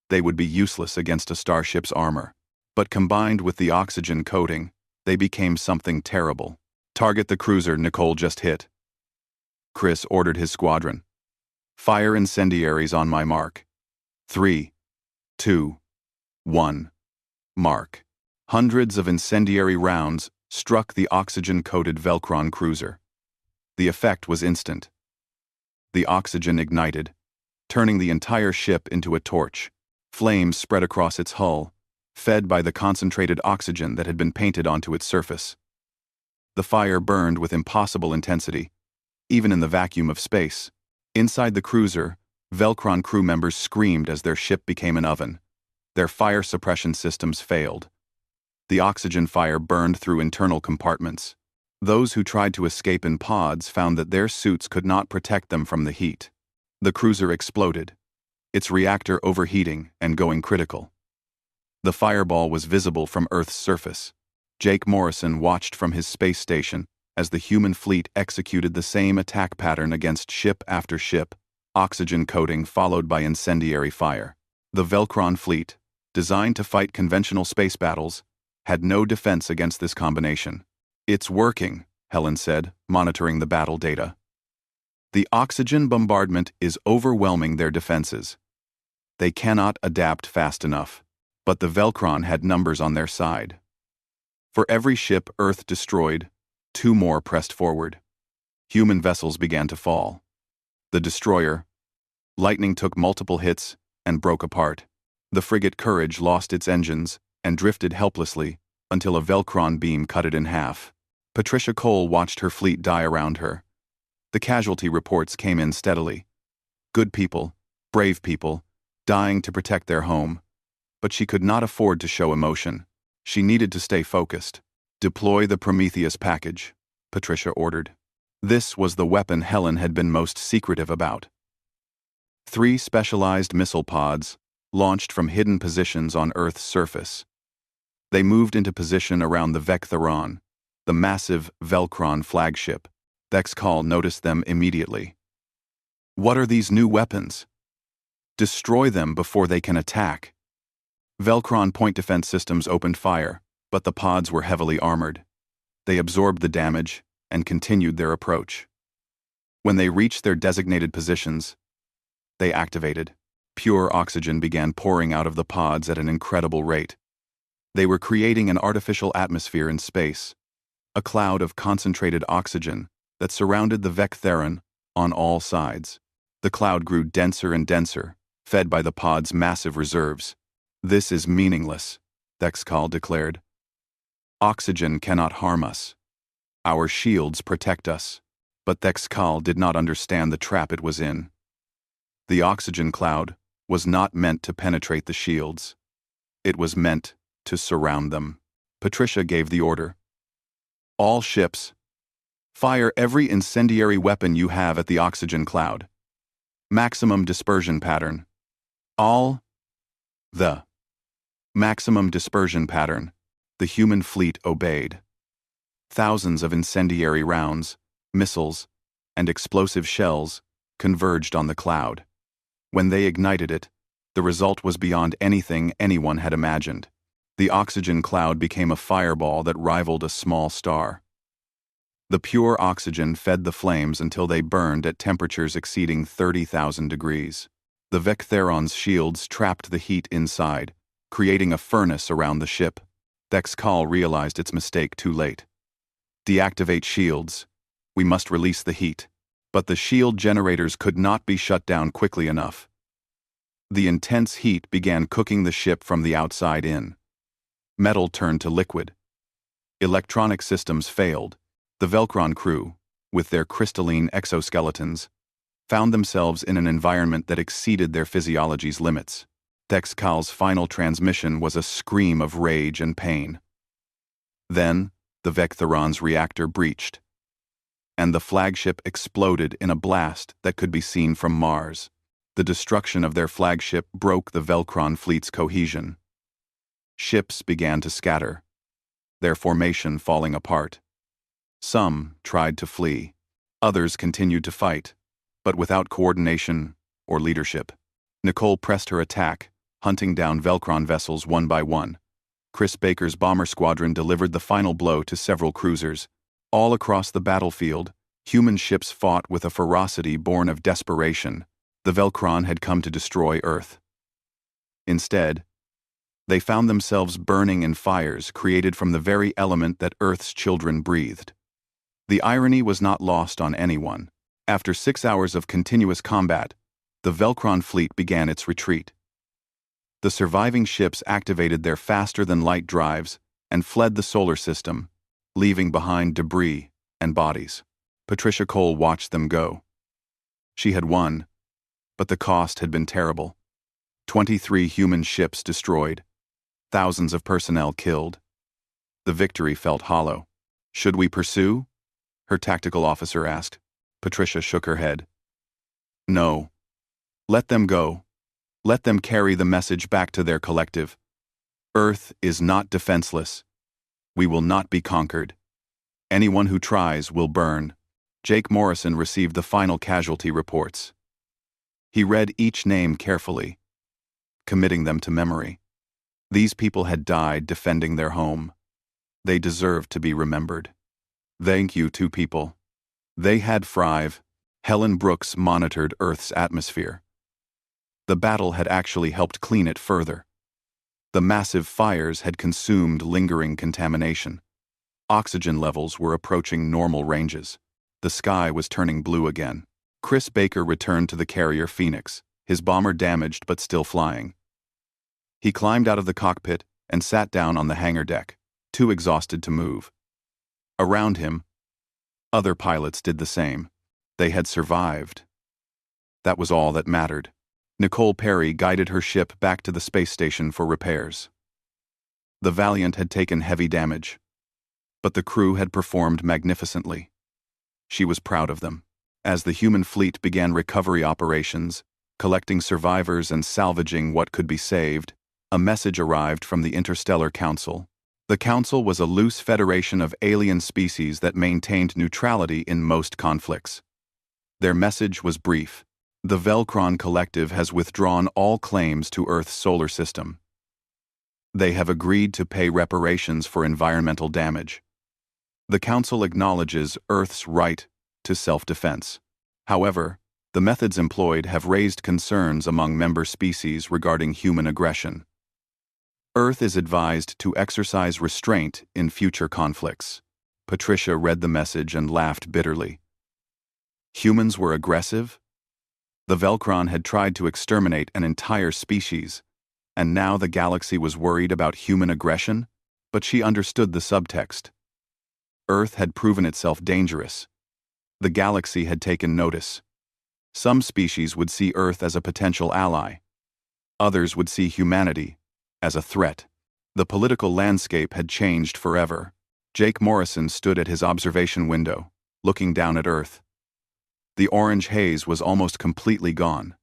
they would be useless against a starship's armor, but combined with the oxygen coating, they became something terrible. Target the cruiser Nicole just hit. Chris ordered his squadron. Fire incendiaries on my mark. 3, 2, 1. Mark. Hundreds of incendiary rounds struck the oxygen-coated Velcron cruiser. The effect was instant. The oxygen ignited, turning the entire ship into a torch. Flames spread across its hull, fed by the concentrated oxygen that had been painted onto its surface. The fire burned with impossible intensity, even in the vacuum of space. Inside the cruiser, Velcron crew members screamed as their ship became an oven. Their fire suppression systems failed. The oxygen fire burned through internal compartments. Those who tried to escape in pods found that their suits could not protect them from the heat. The cruiser exploded, its reactor overheating and going critical. The fireball was visible from Earth's surface. Jake Morrison watched from his space station as the human fleet executed the same attack pattern against ship after ship, oxygen coating followed by incendiary fire. The Velcron fleet, designed to fight conventional space battles, had no defense against this combination. It's working, Helen said, monitoring the battle data. The oxygen bombardment is overwhelming their defenses. They cannot adapt fast enough, but the Velcron had numbers on their side. For every ship Earth destroyed, 2 more pressed forward. Human vessels began to fall. The destroyer, Lightning, took multiple hits and broke apart. The frigate Courage lost its engines and drifted helplessly until a Velcron beam cut it in half. Patricia Cole watched her fleet die around her. The casualty reports came in steadily. Good people, brave people, dying to protect their home. But she could not afford to show emotion. She needed to stay focused. Deploy the Prometheus package, Patricia ordered. This was the weapon Helen had been most secretive about. 3 specialized missile pods launched from hidden positions on Earth's surface. They moved into position around the Vectheron, the massive Velcron flagship. Thexcal noticed them immediately. What are these new weapons? Destroy them before they can attack. Velcron point defense systems opened fire, but the pods were heavily armored. They absorbed the damage and continued their approach. When they reached their designated positions, they activated. Pure oxygen began pouring out of the pods at an incredible rate. They were creating an artificial atmosphere in space, a cloud of concentrated oxygen that surrounded the Vectheron on all sides. The cloud grew denser and denser, fed by the pod's massive reserves. This is meaningless, Thexcal declared. Oxygen cannot harm us. Our shields protect us. But Thexcal did not understand the trap it was in. The oxygen cloud was not meant to penetrate the shields. It was meant to surround them. Patricia gave the order. All ships, fire every incendiary weapon you have at the oxygen cloud. Maximum dispersion pattern. All the maximum dispersion pattern. The human fleet obeyed. Thousands of incendiary rounds, missiles, and explosive shells converged on the cloud. When they ignited it, the result was beyond anything anyone had imagined. The oxygen cloud became a fireball that rivaled a small star. The pure oxygen fed the flames until they burned at temperatures exceeding 30,000 degrees. The Vectheron's shields trapped the heat inside, creating a furnace around the ship. Dexcal realized its mistake too late. Deactivate shields. We must release the heat. But the shield generators could not be shut down quickly enough. The intense heat began cooking the ship from the outside in. Metal turned to liquid. Electronic systems failed. The Velcron crew, with their crystalline exoskeletons, found themselves in an environment that exceeded their physiology's limits. Dexcal's final transmission was a scream of rage and pain. Then, the Vectheron's reactor breached, and the flagship exploded in a blast that could be seen from Mars. The destruction of their flagship broke the Velcron fleet's cohesion. Ships began to scatter, their formation falling apart. Some tried to flee. Others continued to fight, but without coordination or leadership. Nicole pressed her attack, hunting down Velcron vessels one by one. Chris Baker's bomber squadron delivered the final blow to several cruisers. All across the battlefield, human ships fought with a ferocity born of desperation. The Velcron had come to destroy Earth. Instead, they found themselves burning in fires created from the very element that Earth's children breathed. The irony was not lost on anyone. After 6 hours of continuous combat, the Velcron fleet began its retreat. The surviving ships activated their faster-than-light drives and fled the solar system, leaving behind debris and bodies. Patricia Cole watched them go. She had won, but the cost had been terrible. 23 human ships destroyed, thousands of personnel killed. The victory felt hollow. Should we pursue? Her tactical officer asked. Patricia shook her head. No. Let them go. Let them carry the message back to their collective. Earth is not defenseless. We will not be conquered. Anyone who tries will burn. Jake Morrison received the final casualty reports. He read each name carefully, committing them to memory. These people had died defending their home. They deserved to be remembered. Thank you, two people. They had thrive. Helen Brooks monitored Earth's atmosphere. The battle had actually helped clean it further. The massive fires had consumed lingering contamination. Oxygen levels were approaching normal ranges. The sky was turning blue again. Chris Baker returned to the carrier Phoenix, his bomber damaged but still flying. He climbed out of the cockpit and sat down on the hangar deck, too exhausted to move. Around him, other pilots did the same. They had survived. That was all that mattered. Nicole Perry guided her ship back to the space station for repairs. The Valiant had taken heavy damage, but the crew had performed magnificently. She was proud of them. As the human fleet began recovery operations, collecting survivors and salvaging what could be saved, a message arrived from the Interstellar Council. The Council was a loose federation of alien species that maintained neutrality in most conflicts. Their message was brief. The Velcron Collective has withdrawn all claims to Earth's solar system. They have agreed to pay reparations for environmental damage. The Council acknowledges Earth's right to self-defense. However, the methods employed have raised concerns among member species regarding human aggression. Earth is advised to exercise restraint in future conflicts. Patricia read the message and laughed bitterly. Humans were aggressive? The Velcron had tried to exterminate an entire species, and now the galaxy was worried about human aggression? But she understood the subtext. Earth had proven itself dangerous. The galaxy had taken notice. Some species would see Earth as a potential ally. Others would see humanity as a threat. The political landscape had changed forever. Jake Morrison stood at his observation window, looking down at Earth. The orange haze was almost completely gone.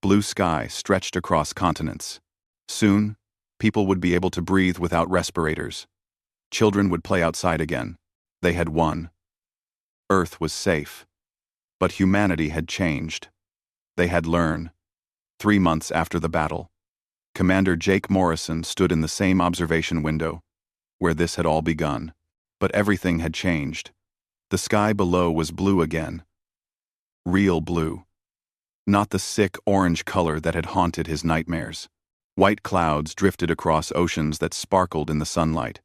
Blue sky stretched across continents. Soon, people would be able to breathe without respirators. Children would play outside again. They had won. Earth was safe. But humanity had changed. They had learned. 3 months after the battle, Commander Jake Morrison stood in the same observation window, where this had all begun. But everything had changed. The sky below was blue again. Real blue. Not the sick orange color that had haunted his nightmares. White clouds drifted across oceans that sparkled in the sunlight.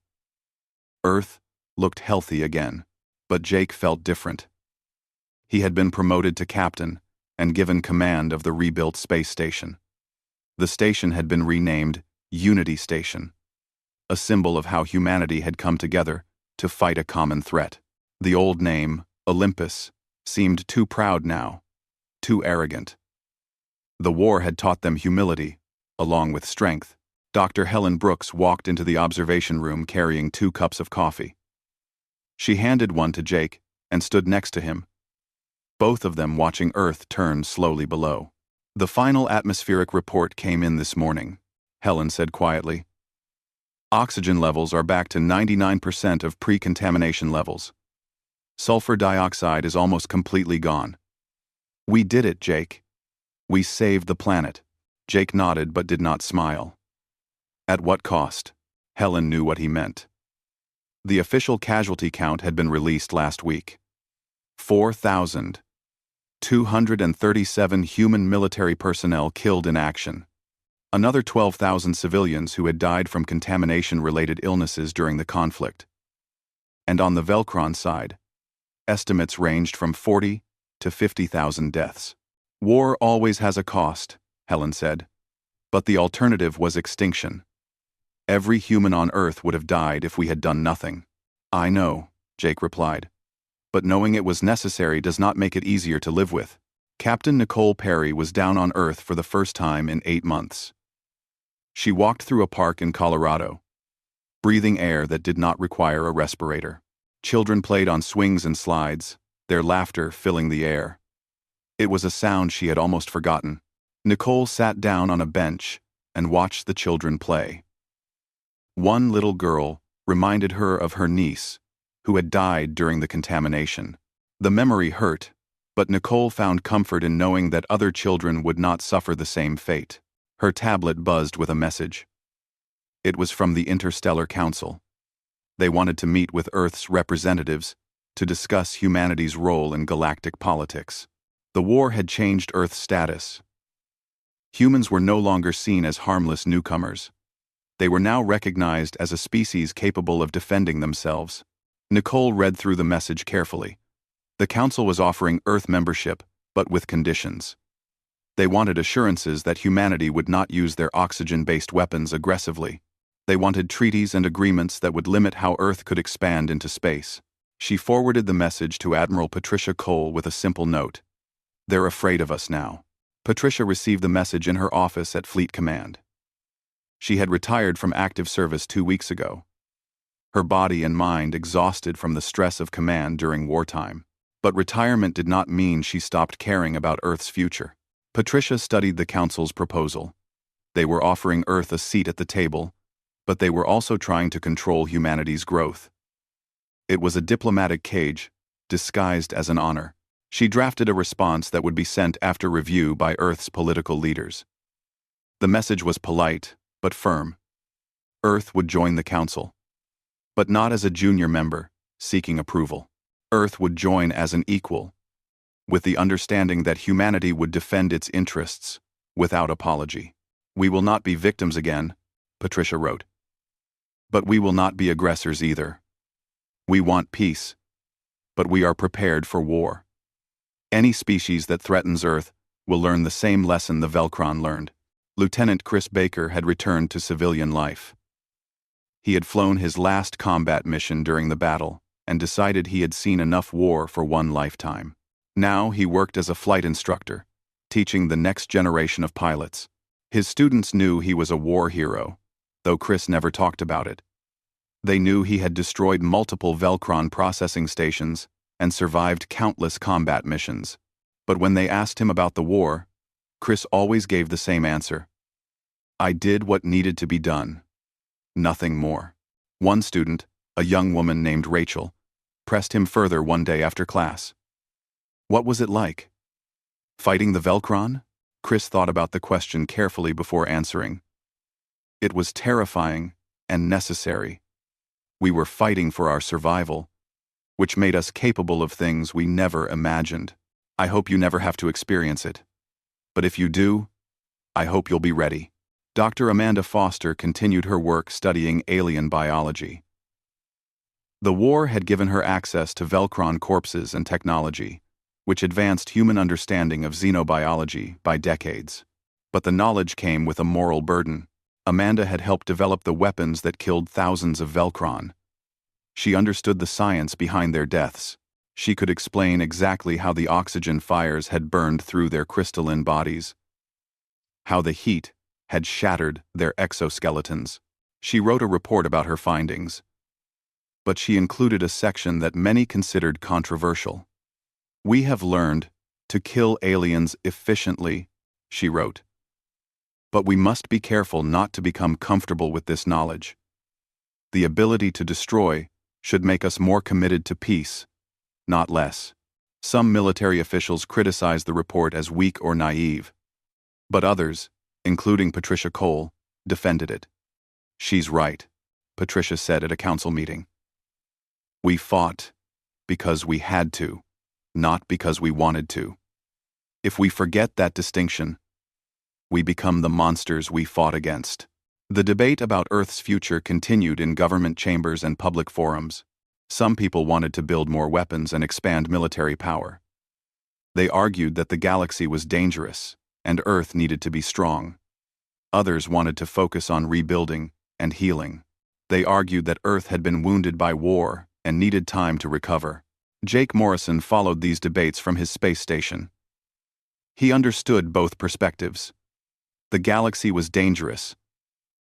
Earth looked healthy again, but Jake felt different. He had been promoted to captain and given command of the rebuilt space station. The station had been renamed Unity Station, a symbol of how humanity had come together to fight a common threat. The old name, Olympus, seemed too proud now, too arrogant. The war had taught them humility, along with strength. Dr. Helen Brooks walked into the observation room carrying 2 cups of coffee. She handed one to Jake and stood next to him, both of them watching Earth turn slowly below. The final atmospheric report came in this morning, Helen said quietly. Oxygen levels are back to 99% of pre-contamination levels. Sulfur dioxide is almost completely gone. We did it, Jake. We saved the planet. Jake nodded but did not smile. At what cost? Helen knew what he meant. The official casualty count had been released last week. 4,237 human military personnel killed in action. Another 12,000 civilians who had died from contamination-related illnesses during the conflict. And on the Velcron side, estimates ranged from 40 to 50,000 deaths. War always has a cost, Helen said. But the alternative was extinction. Every human on Earth would have died if we had done nothing. I know, Jake replied. But knowing it was necessary does not make it easier to live with. Captain Nicole Perry was down on Earth for the first time in 8 months. She walked through a park in Colorado, breathing air that did not require a respirator. Children played on swings and slides, their laughter filling the air. It was a sound she had almost forgotten. Nicole sat down on a bench and watched the children play. One little girl reminded her of her niece, who had died during the contamination. The memory hurt, but Nicole found comfort in knowing that other children would not suffer the same fate. Her tablet buzzed with a message. It was from the Interstellar Council. They wanted to meet with Earth's representatives to discuss humanity's role in galactic politics. The war had changed Earth's status. Humans were no longer seen as harmless newcomers. They were now recognized as a species capable of defending themselves. Nicole read through the message carefully. The Council was offering Earth membership, but with conditions. They wanted assurances that humanity would not use their oxygen-based weapons aggressively. They wanted treaties and agreements that would limit how Earth could expand into space. She forwarded the message to Admiral Patricia Cole with a simple note. They're afraid of us now. Patricia received the message in her office at Fleet Command. She had retired from active service 2 weeks ago. Her body and mind exhausted from the stress of command during wartime. But retirement did not mean she stopped caring about Earth's future. Patricia studied the Council's proposal. They were offering Earth a seat at the table, but they were also trying to control humanity's growth. It was a diplomatic cage, disguised as an honor. She drafted a response that would be sent after review by Earth's political leaders. The message was polite, but firm. Earth would join the Council, but not as a junior member, seeking approval. Earth would join as an equal, with the understanding that humanity would defend its interests, without apology. We will not be victims again, Patricia wrote. But we will not be aggressors either. We want peace, but we are prepared for war. Any species that threatens Earth will learn the same lesson the Velcron learned. Lieutenant Chris Baker had returned to civilian life. He had flown his last combat mission during the battle and decided he had seen enough war for one lifetime. Now he worked as a flight instructor, teaching the next generation of pilots. His students knew he was a war hero, though Chris never talked about it. They knew he had destroyed multiple Velcron processing stations and survived countless combat missions. But when they asked him about the war, Chris always gave the same answer. I did what needed to be done. Nothing more. One student, a young woman named Rachel, pressed him further one day after class. What was it like? Fighting the Velcron? Chris thought about the question carefully before answering. It was terrifying and necessary. We were fighting for our survival, which made us capable of things we never imagined. I hope you never have to experience it. But if you do, I hope you'll be ready. Dr. Amanda Foster continued her work studying alien biology. The war had given her access to Velcron corpses and technology, which advanced human understanding of xenobiology by decades. But the knowledge came with a moral burden. Amanda had helped develop the weapons that killed thousands of Velcron. She understood the science behind their deaths. She could explain exactly how the oxygen fires had burned through their crystalline bodies, how the heat had shattered their exoskeletons. She wrote a report about her findings, but she included a section that many considered controversial. We have learned to kill aliens efficiently, she wrote. But we must be careful not to become comfortable with this knowledge. The ability to destroy should make us more committed to peace, not less. Some military officials criticized the report as weak or naive, but others, including Patricia Cole, defended it. She's right, Patricia said at a council meeting. We fought because we had to, not because we wanted to. If we forget that distinction, we become the monsters we fought against. The debate about Earth's future continued in government chambers and public forums. Some people wanted to build more weapons and expand military power. They argued that the galaxy was dangerous and Earth needed to be strong. Others wanted to focus on rebuilding and healing. They argued that Earth had been wounded by war and needed time to recover. Jake Morrison followed these debates from his space station. He understood both perspectives. The galaxy was dangerous.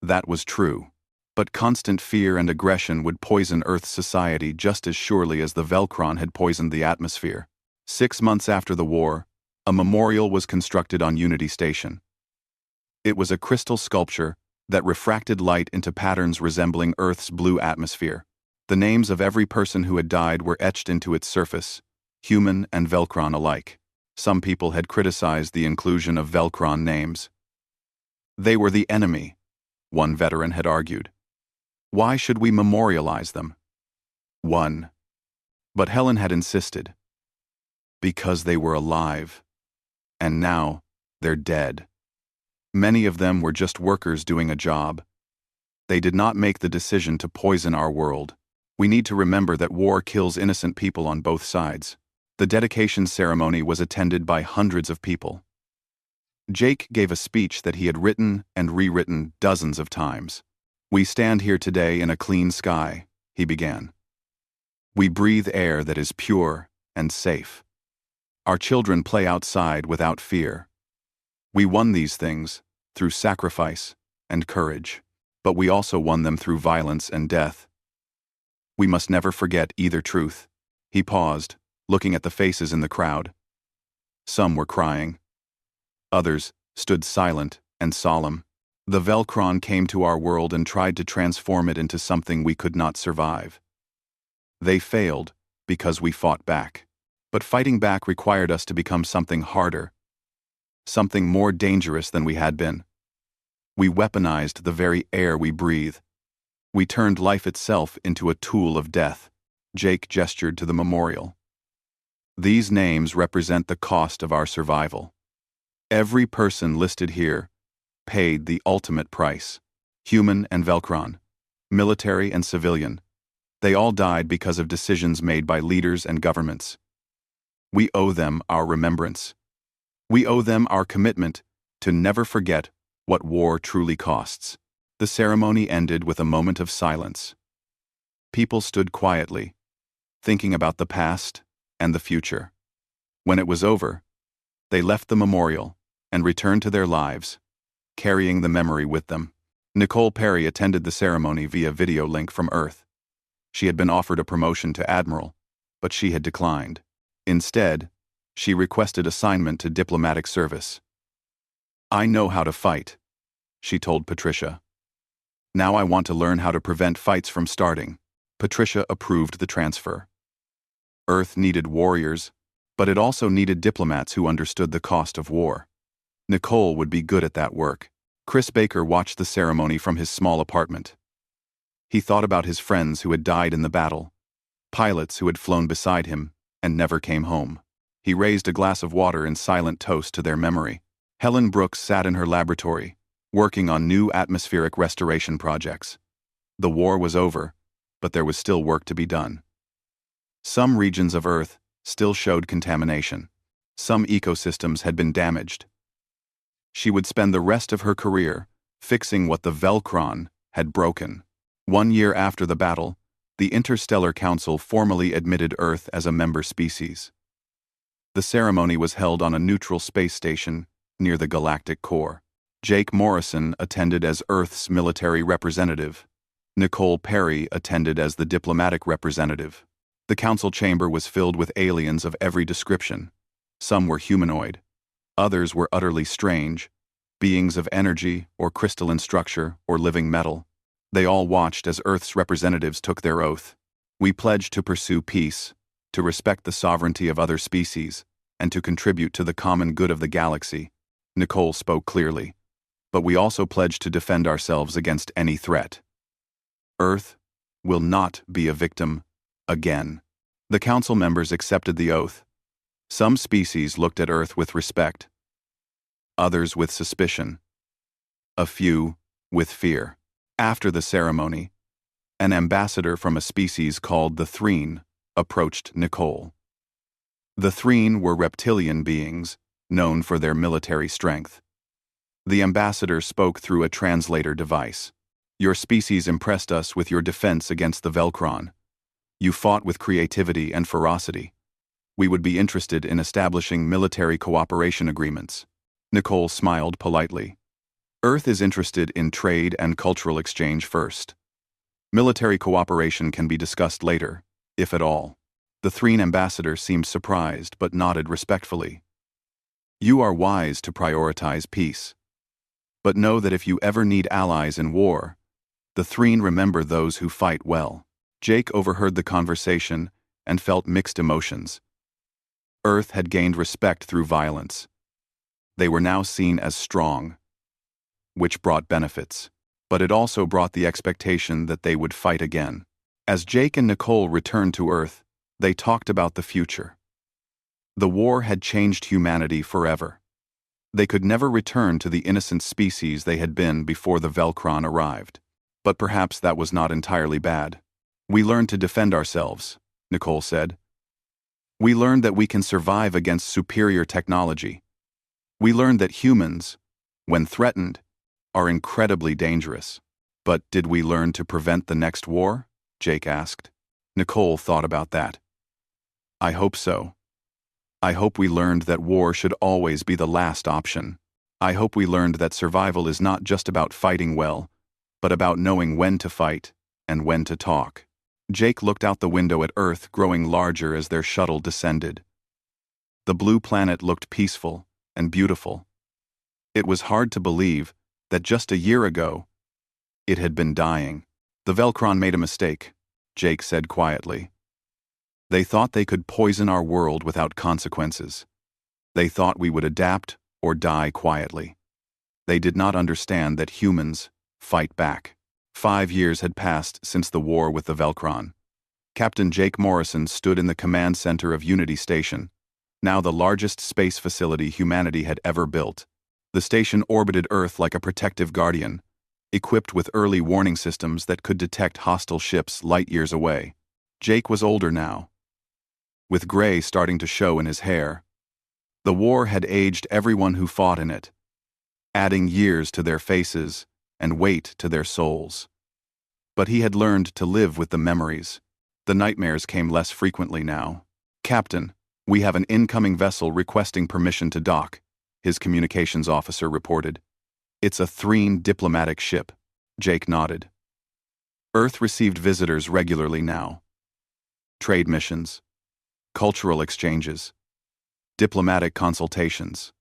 That was true. But constant fear and aggression would poison Earth's society just as surely as the Velcron had poisoned the atmosphere. 6 months after the war, a memorial was constructed on Unity Station. It was a crystal sculpture that refracted light into patterns resembling Earth's blue atmosphere. The names of every person who had died were etched into its surface, human and Velcron alike. Some people had criticized the inclusion of Velcron names. They were the enemy, one veteran had argued. Why should we memorialize them? But Helen had insisted. Because they were alive. And now, they're dead. Many of them were just workers doing a job. They did not make the decision to poison our world. We need to remember that war kills innocent people on both sides. The dedication ceremony was attended by hundreds of people. Jake gave a speech that he had written and rewritten dozens of times. We stand here today in a clean sky, he began. We breathe air that is pure and safe. Our children play outside without fear. We won these things through sacrifice and courage, but we also won them through violence and death. We must never forget either truth. He paused, looking at the faces in the crowd. Some were crying. Others stood silent and solemn. The Velcron came to our world and tried to transform it into something we could not survive. They failed because we fought back. But fighting back required us to become something harder, something more dangerous than we had been. We weaponized the very air we breathe. We turned life itself into a tool of death. Jake gestured to the memorial. These names represent the cost of our survival. Every person listed here paid the ultimate price. Human and Velcron, military and civilian. They all died because of decisions made by leaders and governments. We owe them our remembrance. We owe them our commitment to never forget what war truly costs. The ceremony ended with a moment of silence. People stood quietly, thinking about the past and the future. When it was over, they left the memorial and returned to their lives, carrying the memory with them. Nicole Perry attended the ceremony via video link from Earth. She had been offered a promotion to Admiral, but she had declined. Instead, she requested assignment to diplomatic service. "I know how to fight," she told Patricia. "Now I want to learn how to prevent fights from starting." Patricia approved the transfer. Earth needed warriors, but it also needed diplomats who understood the cost of war. Nicole would be good at that work. Chris Baker watched the ceremony from his small apartment. He thought about his friends who had died in the battle, pilots who had flown beside him and never came home. He raised a glass of water in silent toast to their memory. Helen Brooks sat in her laboratory, working on new atmospheric restoration projects. The war was over, but there was still work to be done. Some regions of Earth still showed contamination. Some ecosystems had been damaged. She would spend the rest of her career fixing what the Velcron had broken. 1 year after the battle, the Interstellar Council formally admitted Earth as a member species. The ceremony was held on a neutral space station near the galactic core. Jake Morrison attended as Earth's military representative. Nicole Perry attended as the diplomatic representative. The council chamber was filled with aliens of every description. Some were humanoid. Others were utterly strange, beings of energy or crystalline structure or living metal. They all watched as Earth's representatives took their oath. "We pledge to pursue peace, to respect the sovereignty of other species, and to contribute to the common good of the galaxy," Nicole spoke clearly. "But we also pledge to defend ourselves against any threat. Earth will not be a victim again." The council members accepted the oath. Some species looked at Earth with respect, others with suspicion, a few with fear. After the ceremony, an ambassador from a species called the Threen approached Nicole. The Threen were reptilian beings known for their military strength. The ambassador spoke through a translator device. "Your species impressed us with your defense against the Velcron. You fought with creativity and ferocity. We would be interested in establishing military cooperation agreements." Nicole smiled politely. "Earth is interested in trade and cultural exchange first. Military cooperation can be discussed later, if at all." The Threen ambassador seemed surprised but nodded respectfully. "You are wise to prioritize peace. But know that if you ever need allies in war, the Threen remember those who fight well." Jake overheard the conversation and felt mixed emotions. Earth had gained respect through violence. They were now seen as strong, which brought benefits, but it also brought the expectation that they would fight again. As Jake and Nicole returned to Earth, they talked about the future. The war had changed humanity forever. They could never return to the innocent species they had been before the Velcron arrived. But perhaps that was not entirely bad. "We learned to defend ourselves," Nicole said. "We learned that we can survive against superior technology. We learned that humans, when threatened, are incredibly dangerous." "But did we learn to prevent the next war?" Jake asked. Nicole thought about that. "I hope so. I hope we learned that war should always be the last option. I hope we learned that survival is not just about fighting well, but about knowing when to fight and when to talk." Jake looked out the window at Earth growing larger as their shuttle descended. The blue planet looked peaceful and beautiful. It was hard to believe that just a year ago, it had been dying. "The Velcron made a mistake," Jake said quietly. "They thought they could poison our world without consequences. They thought we would adapt or die quietly. They did not understand that humans fight back." 5 years had passed since the war with the Velcron. Captain Jake Morrison stood in the command center of Unity Station, now the largest space facility humanity had ever built. The station orbited Earth like a protective guardian, equipped with early warning systems that could detect hostile ships light years away. Jake was older now, with gray starting to show in his hair. The war had aged everyone who fought in it, adding years to their faces and weight to their souls. But he had learned to live with the memories. The nightmares came less frequently now. "Captain, we have an incoming vessel requesting permission to dock," his communications officer reported. "It's a Threen diplomatic ship." Jake nodded. Earth received visitors regularly now. Trade missions, cultural exchanges, diplomatic consultations.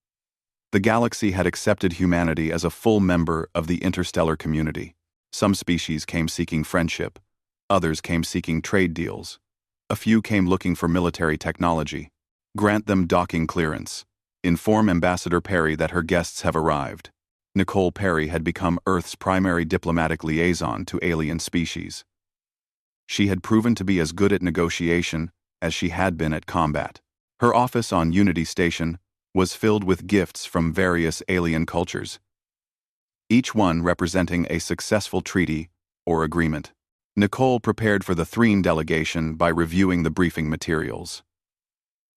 The galaxy had accepted humanity as a full member of the interstellar community. Some species came seeking friendship, others came seeking trade deals. A few came looking for military technology. Grant them docking clearance. Inform Ambassador Perry that her guests have arrived. Nicole Perry had become Earth's primary diplomatic liaison to alien species. She had proven to be as good at negotiation as she had been at combat. Her office on Unity Station was filled with gifts from various alien cultures, each one representing a successful treaty or agreement. Nicole prepared for the Threen delegation by reviewing the briefing materials.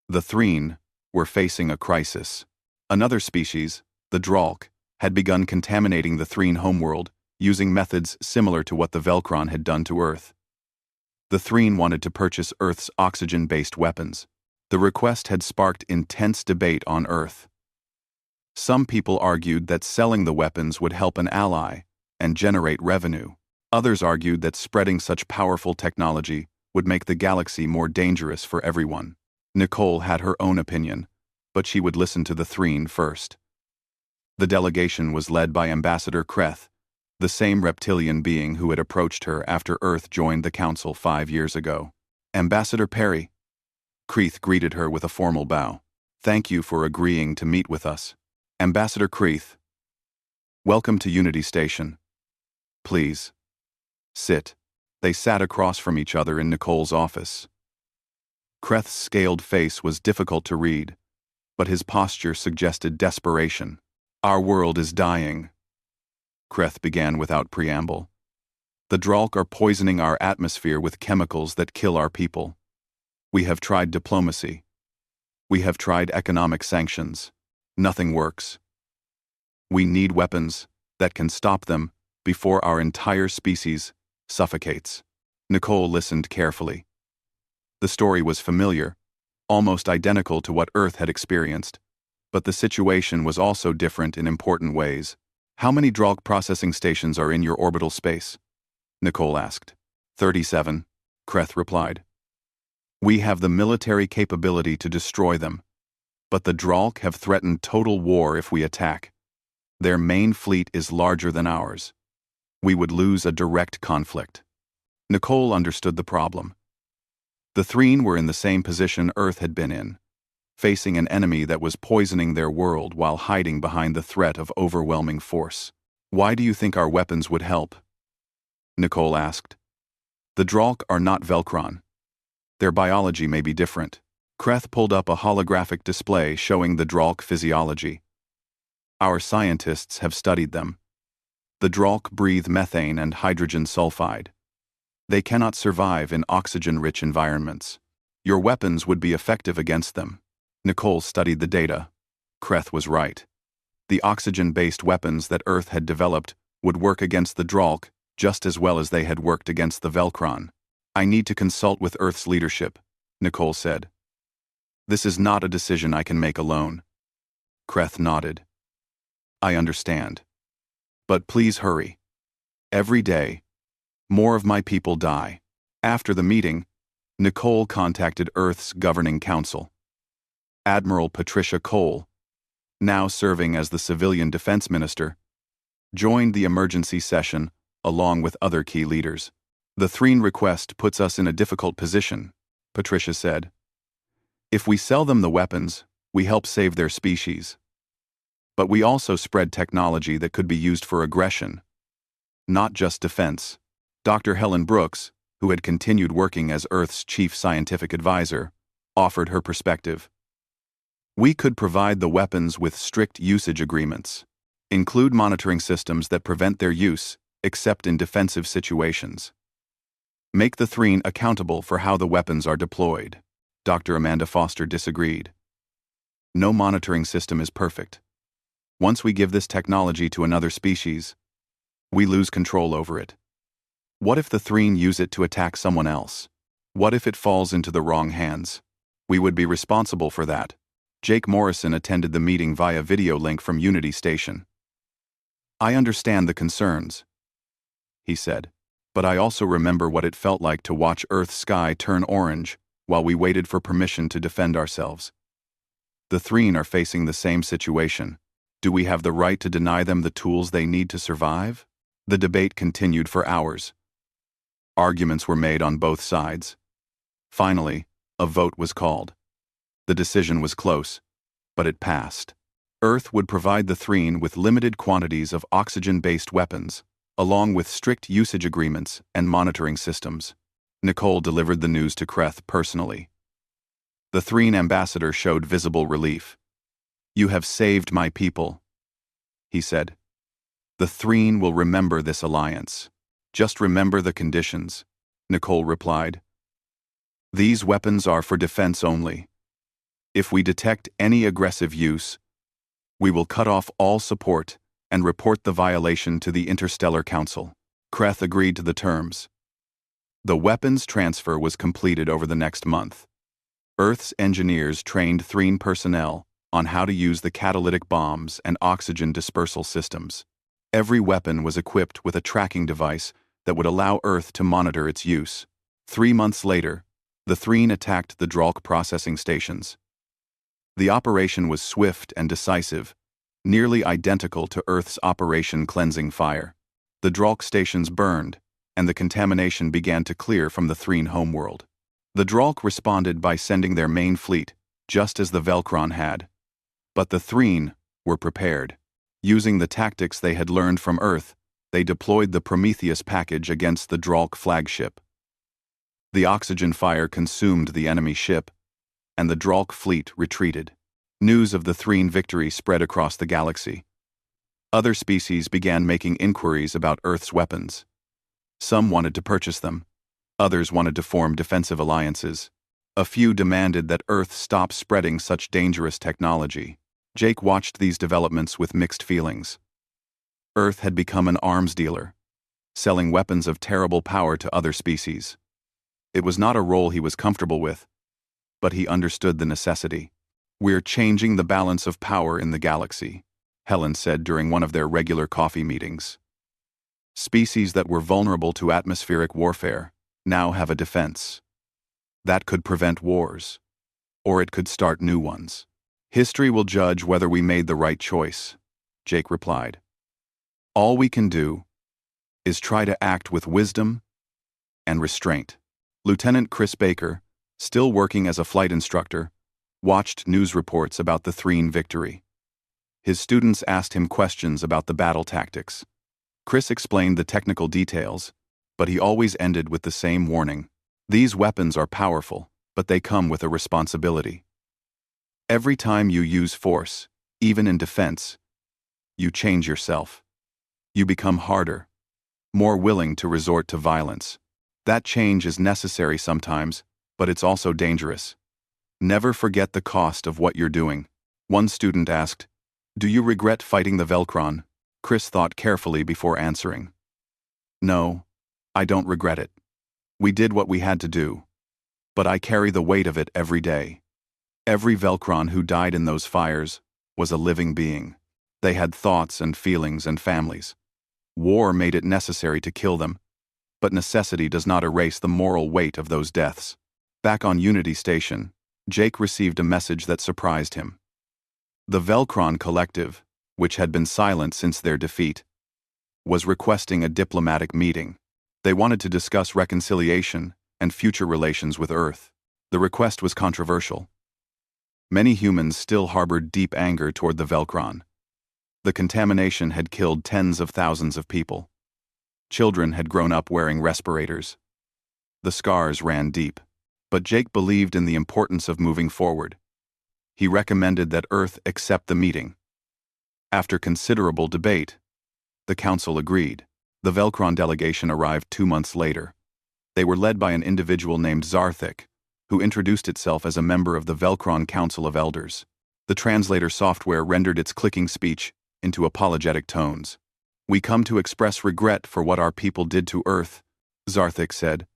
The Threen were facing a crisis. Another species, the Dralk, had begun contaminating the Threen homeworld using methods similar to what the Velkron had done to Earth. The Threen wanted to purchase Earth's oxygen-based weapons. The request had sparked intense debate on Earth. Some people argued that selling the weapons would help an ally and generate revenue. Others argued that spreading such powerful technology would make the galaxy more dangerous for everyone. Nicole had her own opinion, but she would listen to the Threen first. The delegation was led by Ambassador Kreth, the same reptilian being who had approached her after Earth joined the Council 5 years ago. Ambassador Perry. Kreeth greeted her with a formal bow. Thank you for agreeing to meet with us. Ambassador Kreeth. Welcome to Unity Station. Please. Sit. They sat across from each other in Nicole's office. Kreth's scaled face was difficult to read, but his posture suggested desperation. Our world is dying. Kreth began without preamble. The Dralk are poisoning our atmosphere with chemicals that kill our people. We have tried diplomacy. We have tried economic sanctions. Nothing works. We need weapons that can stop them before our entire species suffocates. Nicole listened carefully. The story was familiar, almost identical to what Earth had experienced, but the situation was also different in important ways. How many Dralk processing stations are in your orbital space? Nicole asked. 37, Kreth replied. We have the military capability to destroy them, but the Dralk have threatened total war if we attack. Their main fleet is larger than ours. We would lose a direct conflict. Nicole understood the problem. The Threen were in the same position Earth had been in, facing an enemy that was poisoning their world while hiding behind the threat of overwhelming force. Why do you think our weapons would help? Nicole asked. The Dralk are not Velkron. Their biology may be different. Kreth pulled up a holographic display showing the Dralk physiology. Our scientists have studied them. The Dralk breathe methane and hydrogen sulfide. They cannot survive in oxygen-rich environments. Your weapons would be effective against them. Nicole studied the data. Kreth was right. The oxygen-based weapons that Earth had developed would work against the Dralk just as well as they had worked against the Velkron. I need to consult with Earth's leadership, Nicole said. This is not a decision I can make alone. Kreth nodded. I understand. But please hurry. Every day, more of my people die. After the meeting, Nicole contacted Earth's governing council. Admiral Patricia Cole, now serving as the civilian defense minister, joined the emergency session along with other key leaders. The Threen request puts us in a difficult position, Patricia said. If we sell them the weapons, we help save their species. But we also spread technology that could be used for aggression, not just defense. Dr. Helen Brooks, who had continued working as Earth's chief scientific advisor, offered her perspective. We could provide the weapons with strict usage agreements, include monitoring systems that prevent their use except in defensive situations. Make the Threen accountable for how the weapons are deployed. Dr. Amanda Foster disagreed. No monitoring system is perfect. Once we give this technology to another species, we lose control over it. What if the Threen use it to attack someone else? What if it falls into the wrong hands? We would be responsible for that. Jake Morrison attended the meeting via video link from Unity Station. I understand the concerns. he said. But I also remember what it felt like to watch Earth's sky turn orange while we waited for permission to defend ourselves. The Threen are facing the same situation. Do we have the right to deny them the tools they need to survive? The debate continued for hours. Arguments were made on both sides. Finally, a vote was called. The decision was close, but it passed. Earth would provide the Threen with limited quantities of oxygen-based weapons, along with strict usage agreements and monitoring systems. Nicole delivered the news to Kreth personally. The Threen ambassador showed visible relief. "You have saved my people," he said. "The Threen will remember this alliance. Just remember the conditions," Nicole replied. "These weapons are for defense only. If we detect any aggressive use, we will cut off all support and report the violation to the Interstellar Council." Kreth agreed to the terms. The weapons transfer was completed over the next month. Earth's engineers trained Threen personnel on how to use the catalytic bombs and oxygen dispersal systems. Every weapon was equipped with a tracking device that would allow Earth to monitor its use. 3 months later, the Threen attacked the Dralk processing stations. The operation was swift and decisive, nearly identical to Earth's Operation Cleansing Fire. The Dralk stations burned, and the contamination began to clear from the Threen homeworld. The Dralk responded by sending their main fleet, just as the Velkron had. But the Threen were prepared. Using the tactics they had learned from Earth, they deployed the Prometheus package against the Dralk flagship. The oxygen fire consumed the enemy ship, and the Dralk fleet retreated. News of the Threen victory spread across the galaxy. Other species began making inquiries about Earth's weapons. Some wanted to purchase them. Others wanted to form defensive alliances. A few demanded that Earth stop spreading such dangerous technology. Jake watched these developments with mixed feelings. Earth had become an arms dealer, selling weapons of terrible power to other species. It was not a role he was comfortable with, but he understood the necessity. "We're changing the balance of power in the galaxy," Helen said during one of their regular coffee meetings. "Species that were vulnerable to atmospheric warfare now have a defense. That could prevent wars, or it could start new ones. History will judge whether we made the right choice," Jake replied. "All we can do is try to act with wisdom and restraint." Lieutenant Chris Baker, still working as a flight instructor, watched news reports about the Threen victory. His students asked him questions about the battle tactics. Chris explained the technical details, but he always ended with the same warning. "These weapons are powerful, but they come with a responsibility. Every time you use force, even in defense, you change yourself. You become harder, more willing to resort to violence. That change is necessary sometimes, but it's also dangerous. Never forget the cost of what you're doing." One student asked, "Do you regret fighting the Velkron?" Chris thought carefully before answering. "No, I don't regret it. We did what we had to do. But I carry the weight of it every day. Every Velkron who died in those fires was a living being. They had thoughts and feelings and families. War made it necessary to kill them, but necessity does not erase the moral weight of those deaths." Back on Unity Station, Jake received a message that surprised him. The Velkron Collective, which had been silent since their defeat, was requesting a diplomatic meeting. They wanted to discuss reconciliation and future relations with Earth. The request was controversial. Many humans still harbored deep anger toward the Velkron. The contamination had killed tens of thousands of people. Children had grown up wearing respirators. The scars ran deep. But Jake believed in the importance of moving forward. He recommended that Earth accept the meeting. After considerable debate, the council agreed. The Velkron delegation arrived 2 months later. They were led by an individual named Zarthik, who introduced itself as a member of the Velkron Council of Elders. The translator software rendered its clicking speech into apologetic tones. "We come to express regret for what our people did to Earth," Zarthik said.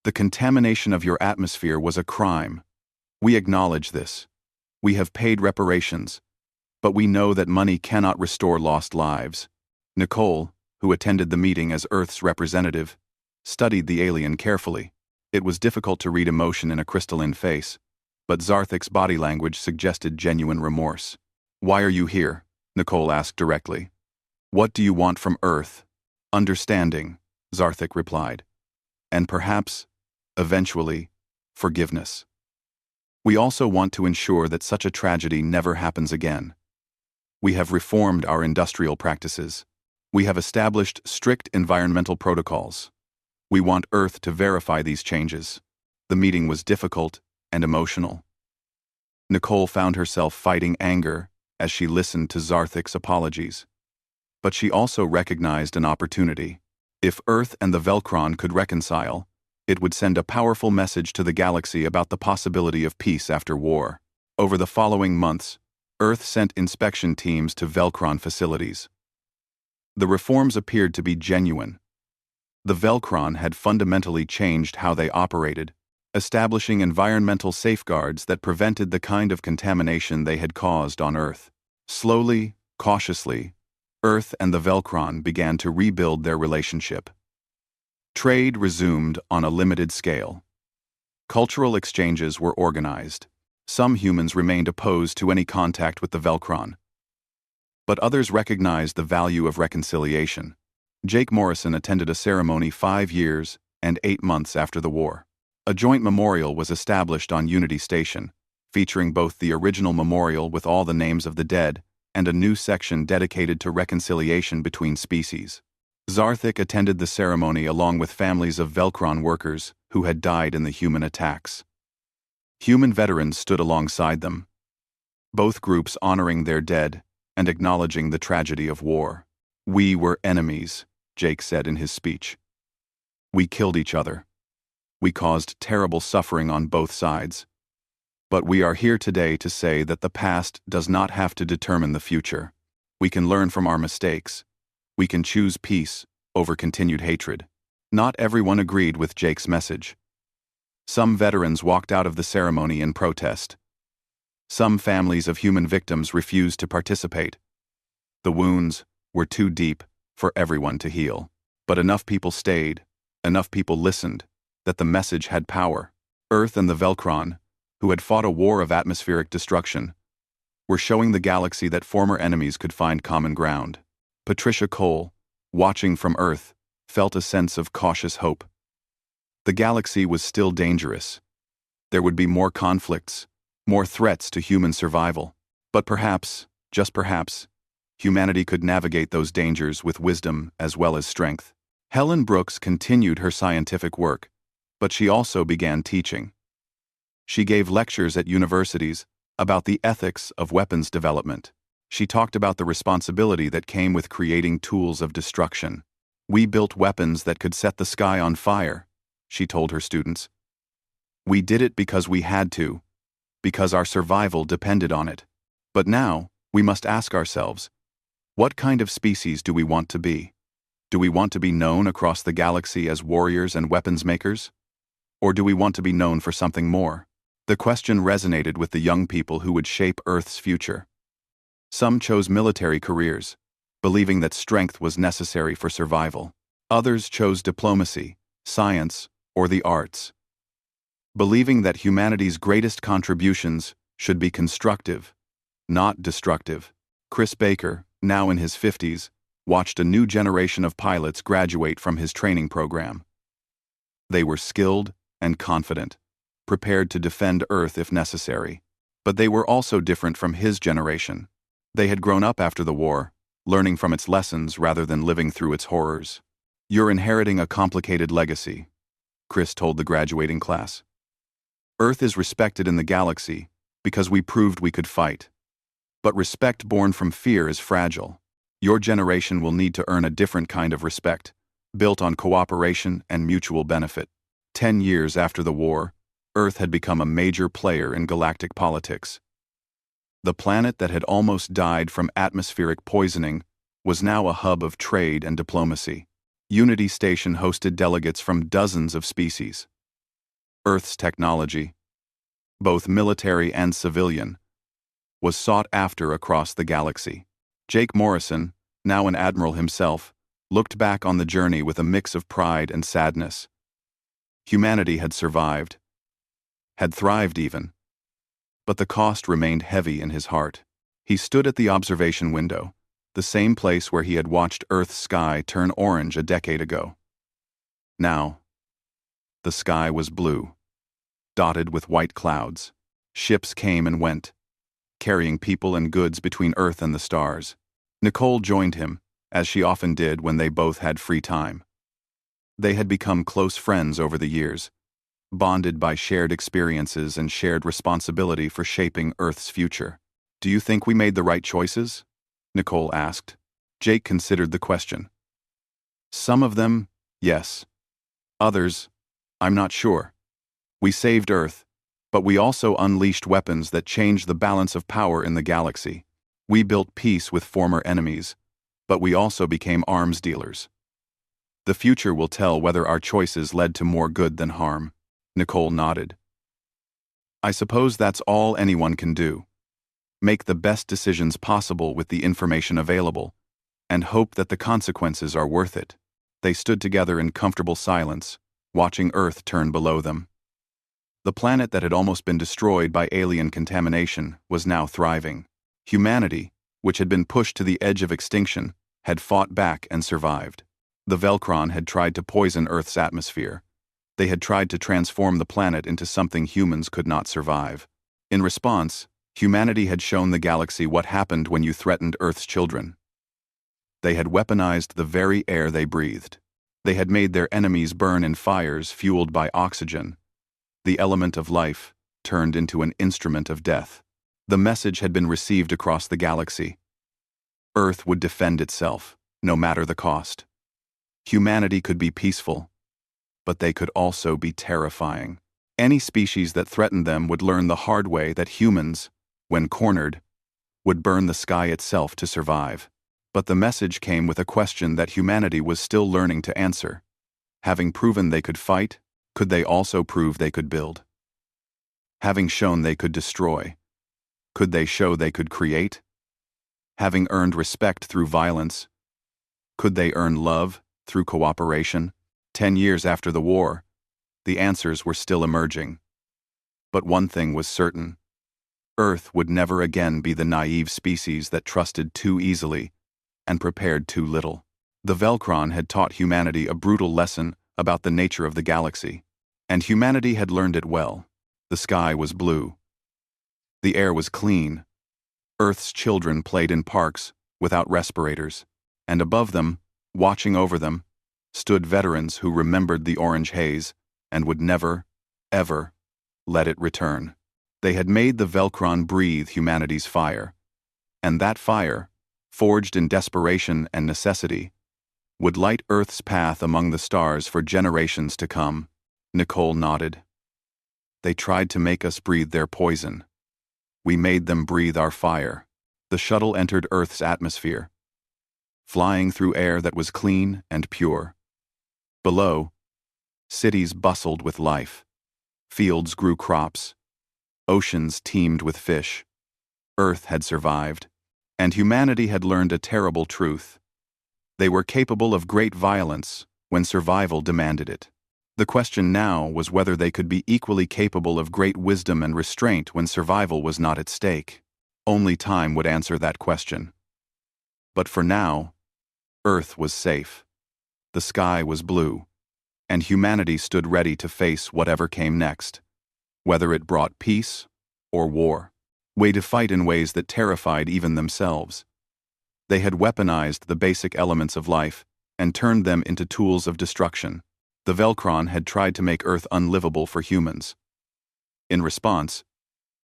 "The contamination of your atmosphere was a crime. We acknowledge this. We have paid reparations, but we know that money cannot restore lost lives." Nicole, who attended the meeting as Earth's representative, studied the alien carefully. It was difficult to read emotion in a crystalline face, but Zarthik's body language suggested genuine remorse. "Why are you here?" Nicole asked directly. "What do you want from Earth?" "Understanding," Zarthik replied. "And perhaps, eventually, forgiveness. We also want to ensure that such a tragedy never happens again. We have reformed our industrial practices. We have established strict environmental protocols. We want Earth to verify these changes." The meeting was difficult and emotional. Nicole found herself fighting anger as she listened to Zarthik's apologies. But she also recognized an opportunity. If Earth and the Velkron could reconcile, it would send a powerful message to the galaxy about the possibility of peace after war. Over the following months, Earth sent inspection teams to Velkron facilities. The reforms appeared to be genuine. The Velkron had fundamentally changed how they operated, establishing environmental safeguards that prevented the kind of contamination they had caused on Earth. Slowly, cautiously, Earth and the Velkron began to rebuild their relationship. Trade resumed on a limited scale. Cultural exchanges were organized. Some humans remained opposed to any contact with the Velkron, but others recognized the value of reconciliation. Jake Morrison attended a ceremony 5 years and 8 months after the war. A joint memorial was established on Unity Station, featuring both the original memorial with all the names of the dead and a new section dedicated to reconciliation between species. Zarthik attended the ceremony along with families of Velkron workers who had died in the human attacks. Human veterans stood alongside them, both groups honoring their dead and acknowledging the tragedy of war. "We were enemies," Jake said in his speech. "We killed each other. We caused terrible suffering on both sides. But we are here today to say that the past does not have to determine the future. We can learn from our mistakes. We can choose peace over continued hatred." Not everyone agreed with Jake's message. Some veterans walked out of the ceremony in protest. Some families of human victims refused to participate. The wounds were too deep for everyone to heal. But enough people stayed, enough people listened, that the message had power. Earth and the Velkron, who had fought a war of atmospheric destruction, were showing the galaxy that former enemies could find common ground. Patricia Cole, watching from Earth, felt a sense of cautious hope. The galaxy was still dangerous. There would be more conflicts, more threats to human survival. But perhaps, just perhaps, humanity could navigate those dangers with wisdom as well as strength. Helen Brooks continued her scientific work, but she also began teaching. She gave lectures at universities about the ethics of weapons development. She talked about the responsibility that came with creating tools of destruction. "We built weapons that could set the sky on fire," she told her students. "We did it because we had to, because our survival depended on it. But now, we must ask ourselves, what kind of species do we want to be? Do we want to be known across the galaxy as warriors and weapons makers? Or do we want to be known for something more?" The question resonated with the young people who would shape Earth's future. Some chose military careers, believing that strength was necessary for survival. Others chose diplomacy, science, or the arts, believing that humanity's greatest contributions should be constructive, not destructive. Chris Baker, now in his 50s, watched a new generation of pilots graduate from his training program. They were skilled and confident, prepared to defend Earth if necessary. But they were also different from his generation. They had grown up after the war, learning from its lessons rather than living through its horrors. "You're inheriting a complicated legacy," Chris told the graduating class. "Earth is respected in the galaxy because we proved we could fight. But respect born from fear is fragile. Your generation will need to earn a different kind of respect, built on cooperation and mutual benefit." 10 years after the war, Earth had become a major player in galactic politics. The planet that had almost died from atmospheric poisoning was now a hub of trade and diplomacy. Unity Station hosted delegates from dozens of species. Earth's technology, both military and civilian, was sought after across the galaxy. Jake Morrison, now an admiral himself, looked back on the journey with a mix of pride and sadness. Humanity had survived, had thrived even, but the cost remained heavy in his heart. He stood at the observation window, the same place where he had watched Earth's sky turn orange a decade ago. Now, the sky was blue, dotted with white clouds. Ships came and went, carrying people and goods between Earth and the stars. Nicole joined him, as she often did when they both had free time. They had become close friends over the years, bonded by shared experiences and shared responsibility for shaping Earth's future. "Do you think we made the right choices?" Nicole asked. Jake considered the question. "Some of them, yes. Others, I'm not sure. We saved Earth, but we also unleashed weapons that changed the balance of power in the galaxy. We built peace with former enemies, but we also became arms dealers. The future will tell whether our choices led to more good than harm." Nicole nodded. "I suppose that's all anyone can do. Make the best decisions possible with the information available, and hope that the consequences are worth it." They stood together in comfortable silence, watching Earth turn below them. The planet that had almost been destroyed by alien contamination was now thriving. Humanity, which had been pushed to the edge of extinction, had fought back and survived. The Velcron had tried to poison Earth's atmosphere. They had tried to transform the planet into something humans could not survive. In response, humanity had shown the galaxy what happened when you threatened Earth's children. They had weaponized the very air they breathed. They had made their enemies burn in fires fueled by oxygen. The element of life turned into an instrument of death. The message had been received across the galaxy. Earth would defend itself, no matter the cost. Humanity could be peaceful, but they could also be terrifying. Any species that threatened them would learn the hard way that humans, when cornered, would burn the sky itself to survive. But the message came with a question that humanity was still learning to answer. Having proven they could fight, could they also prove they could build? Having shown they could destroy, could they show they could create? Having earned respect through violence, could they earn love through cooperation? 10 years after the war, the answers were still emerging. But one thing was certain. Earth would never again be the naive species that trusted too easily and prepared too little. The Velcron had taught humanity a brutal lesson about the nature of the galaxy, and humanity had learned it well. The sky was blue. The air was clean. Earth's children played in parks without respirators, and above them, watching over them, stood veterans who remembered the orange haze and would never, ever, let it return. They had made the Velcron breathe humanity's fire, and that fire, forged in desperation and necessity, would light Earth's path among the stars for generations to come. Nicole nodded. They tried to make us breathe their poison. We made them breathe our fire. The shuttle entered Earth's atmosphere, flying through air that was clean and pure. Below, cities bustled with life. Fields grew crops. Oceans teemed with fish. Earth had survived, and humanity had learned a terrible truth. They were capable of great violence when survival demanded it. The question now was whether they could be equally capable of great wisdom and restraint when survival was not at stake. Only time would answer that question. But for now, Earth was safe. The sky was blue, and humanity stood ready to face whatever came next, whether it brought peace or war. Way to fight in ways that terrified even themselves. They had weaponized the basic elements of life and turned them into tools of destruction. The Velcron had tried to make Earth unlivable for humans. In response,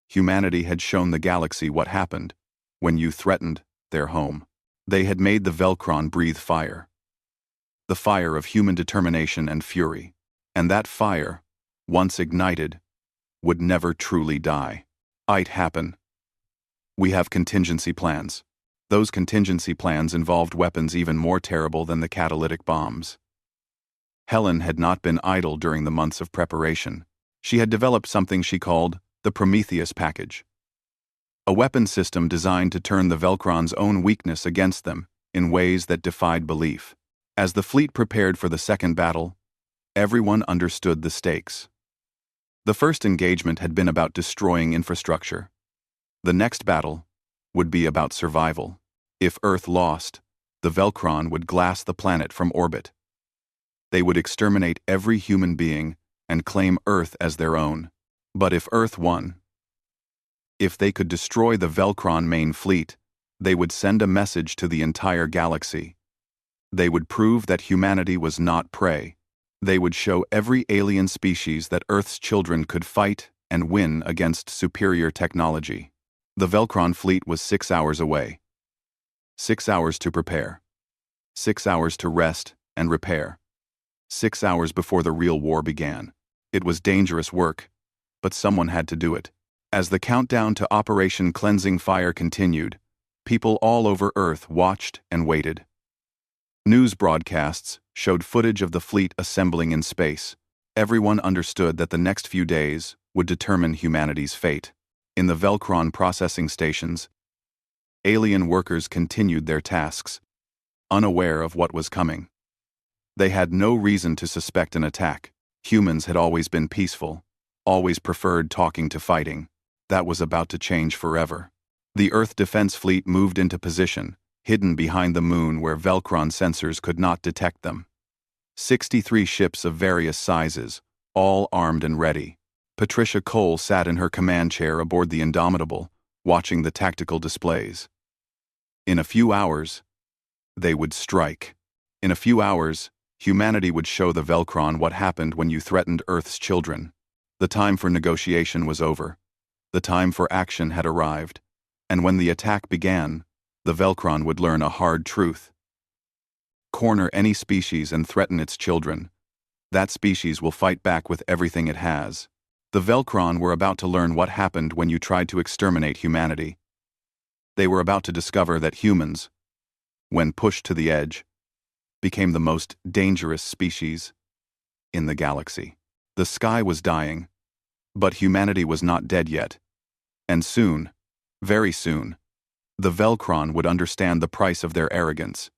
humanity had shown the galaxy what happened when you threatened their home. They had made the Velcron breathe fire. The fire of human determination and fury. And that fire, once ignited, would never truly die. It'd happen. We have contingency plans. Those contingency plans involved weapons even more terrible than the catalytic bombs. Helen had not been idle during the months of preparation. She had developed something she called the Prometheus package. A weapon system designed to turn the Velcron's own weakness against them in ways that defied belief. As the fleet prepared for the second battle, everyone understood the stakes. The first engagement had been about destroying infrastructure. The next battle would be about survival. If Earth lost, the Velcron would glass the planet from orbit. They would exterminate every human being and claim Earth as their own. But if Earth won, if they could destroy the Velcron main fleet, they would send a message to the entire galaxy. They would prove that humanity was not prey. They would show every alien species that Earth's children could fight and win against superior technology. The Velcron fleet was 6 hours away. 6 hours to prepare. 6 hours to rest and repair. 6 hours before the real war began. It was dangerous work, but someone had to do it. As the countdown to Operation Cleansing Fire continued, people all over Earth watched and waited. News broadcasts showed footage of the fleet assembling in space. Everyone understood that the next few days would determine humanity's fate. In the Velcron processing stations, alien workers continued their tasks, unaware of what was coming. They had no reason to suspect an attack. Humans had always been peaceful, always preferred talking to fighting. That was about to change forever. The Earth Defense Fleet moved into position, hidden behind the moon where Velcron sensors could not detect them. 63 ships of various sizes, all armed and ready. Patricia Cole sat in her command chair aboard the Indomitable, watching the tactical displays. In a few hours, they would strike. In a few hours, humanity would show the Velcron what happened when you threatened Earth's children. The time for negotiation was over. The time for action had arrived. And when the attack began, the Velcron would learn a hard truth. Corner any species and threaten its children. That species will fight back with everything it has. The Velcron were about to learn what happened when you tried to exterminate humanity. They were about to discover that humans, when pushed to the edge, became the most dangerous species in the galaxy. The sky was dying, but humanity was not dead yet. And soon, very soon, the Velcron would understand the price of their arrogance.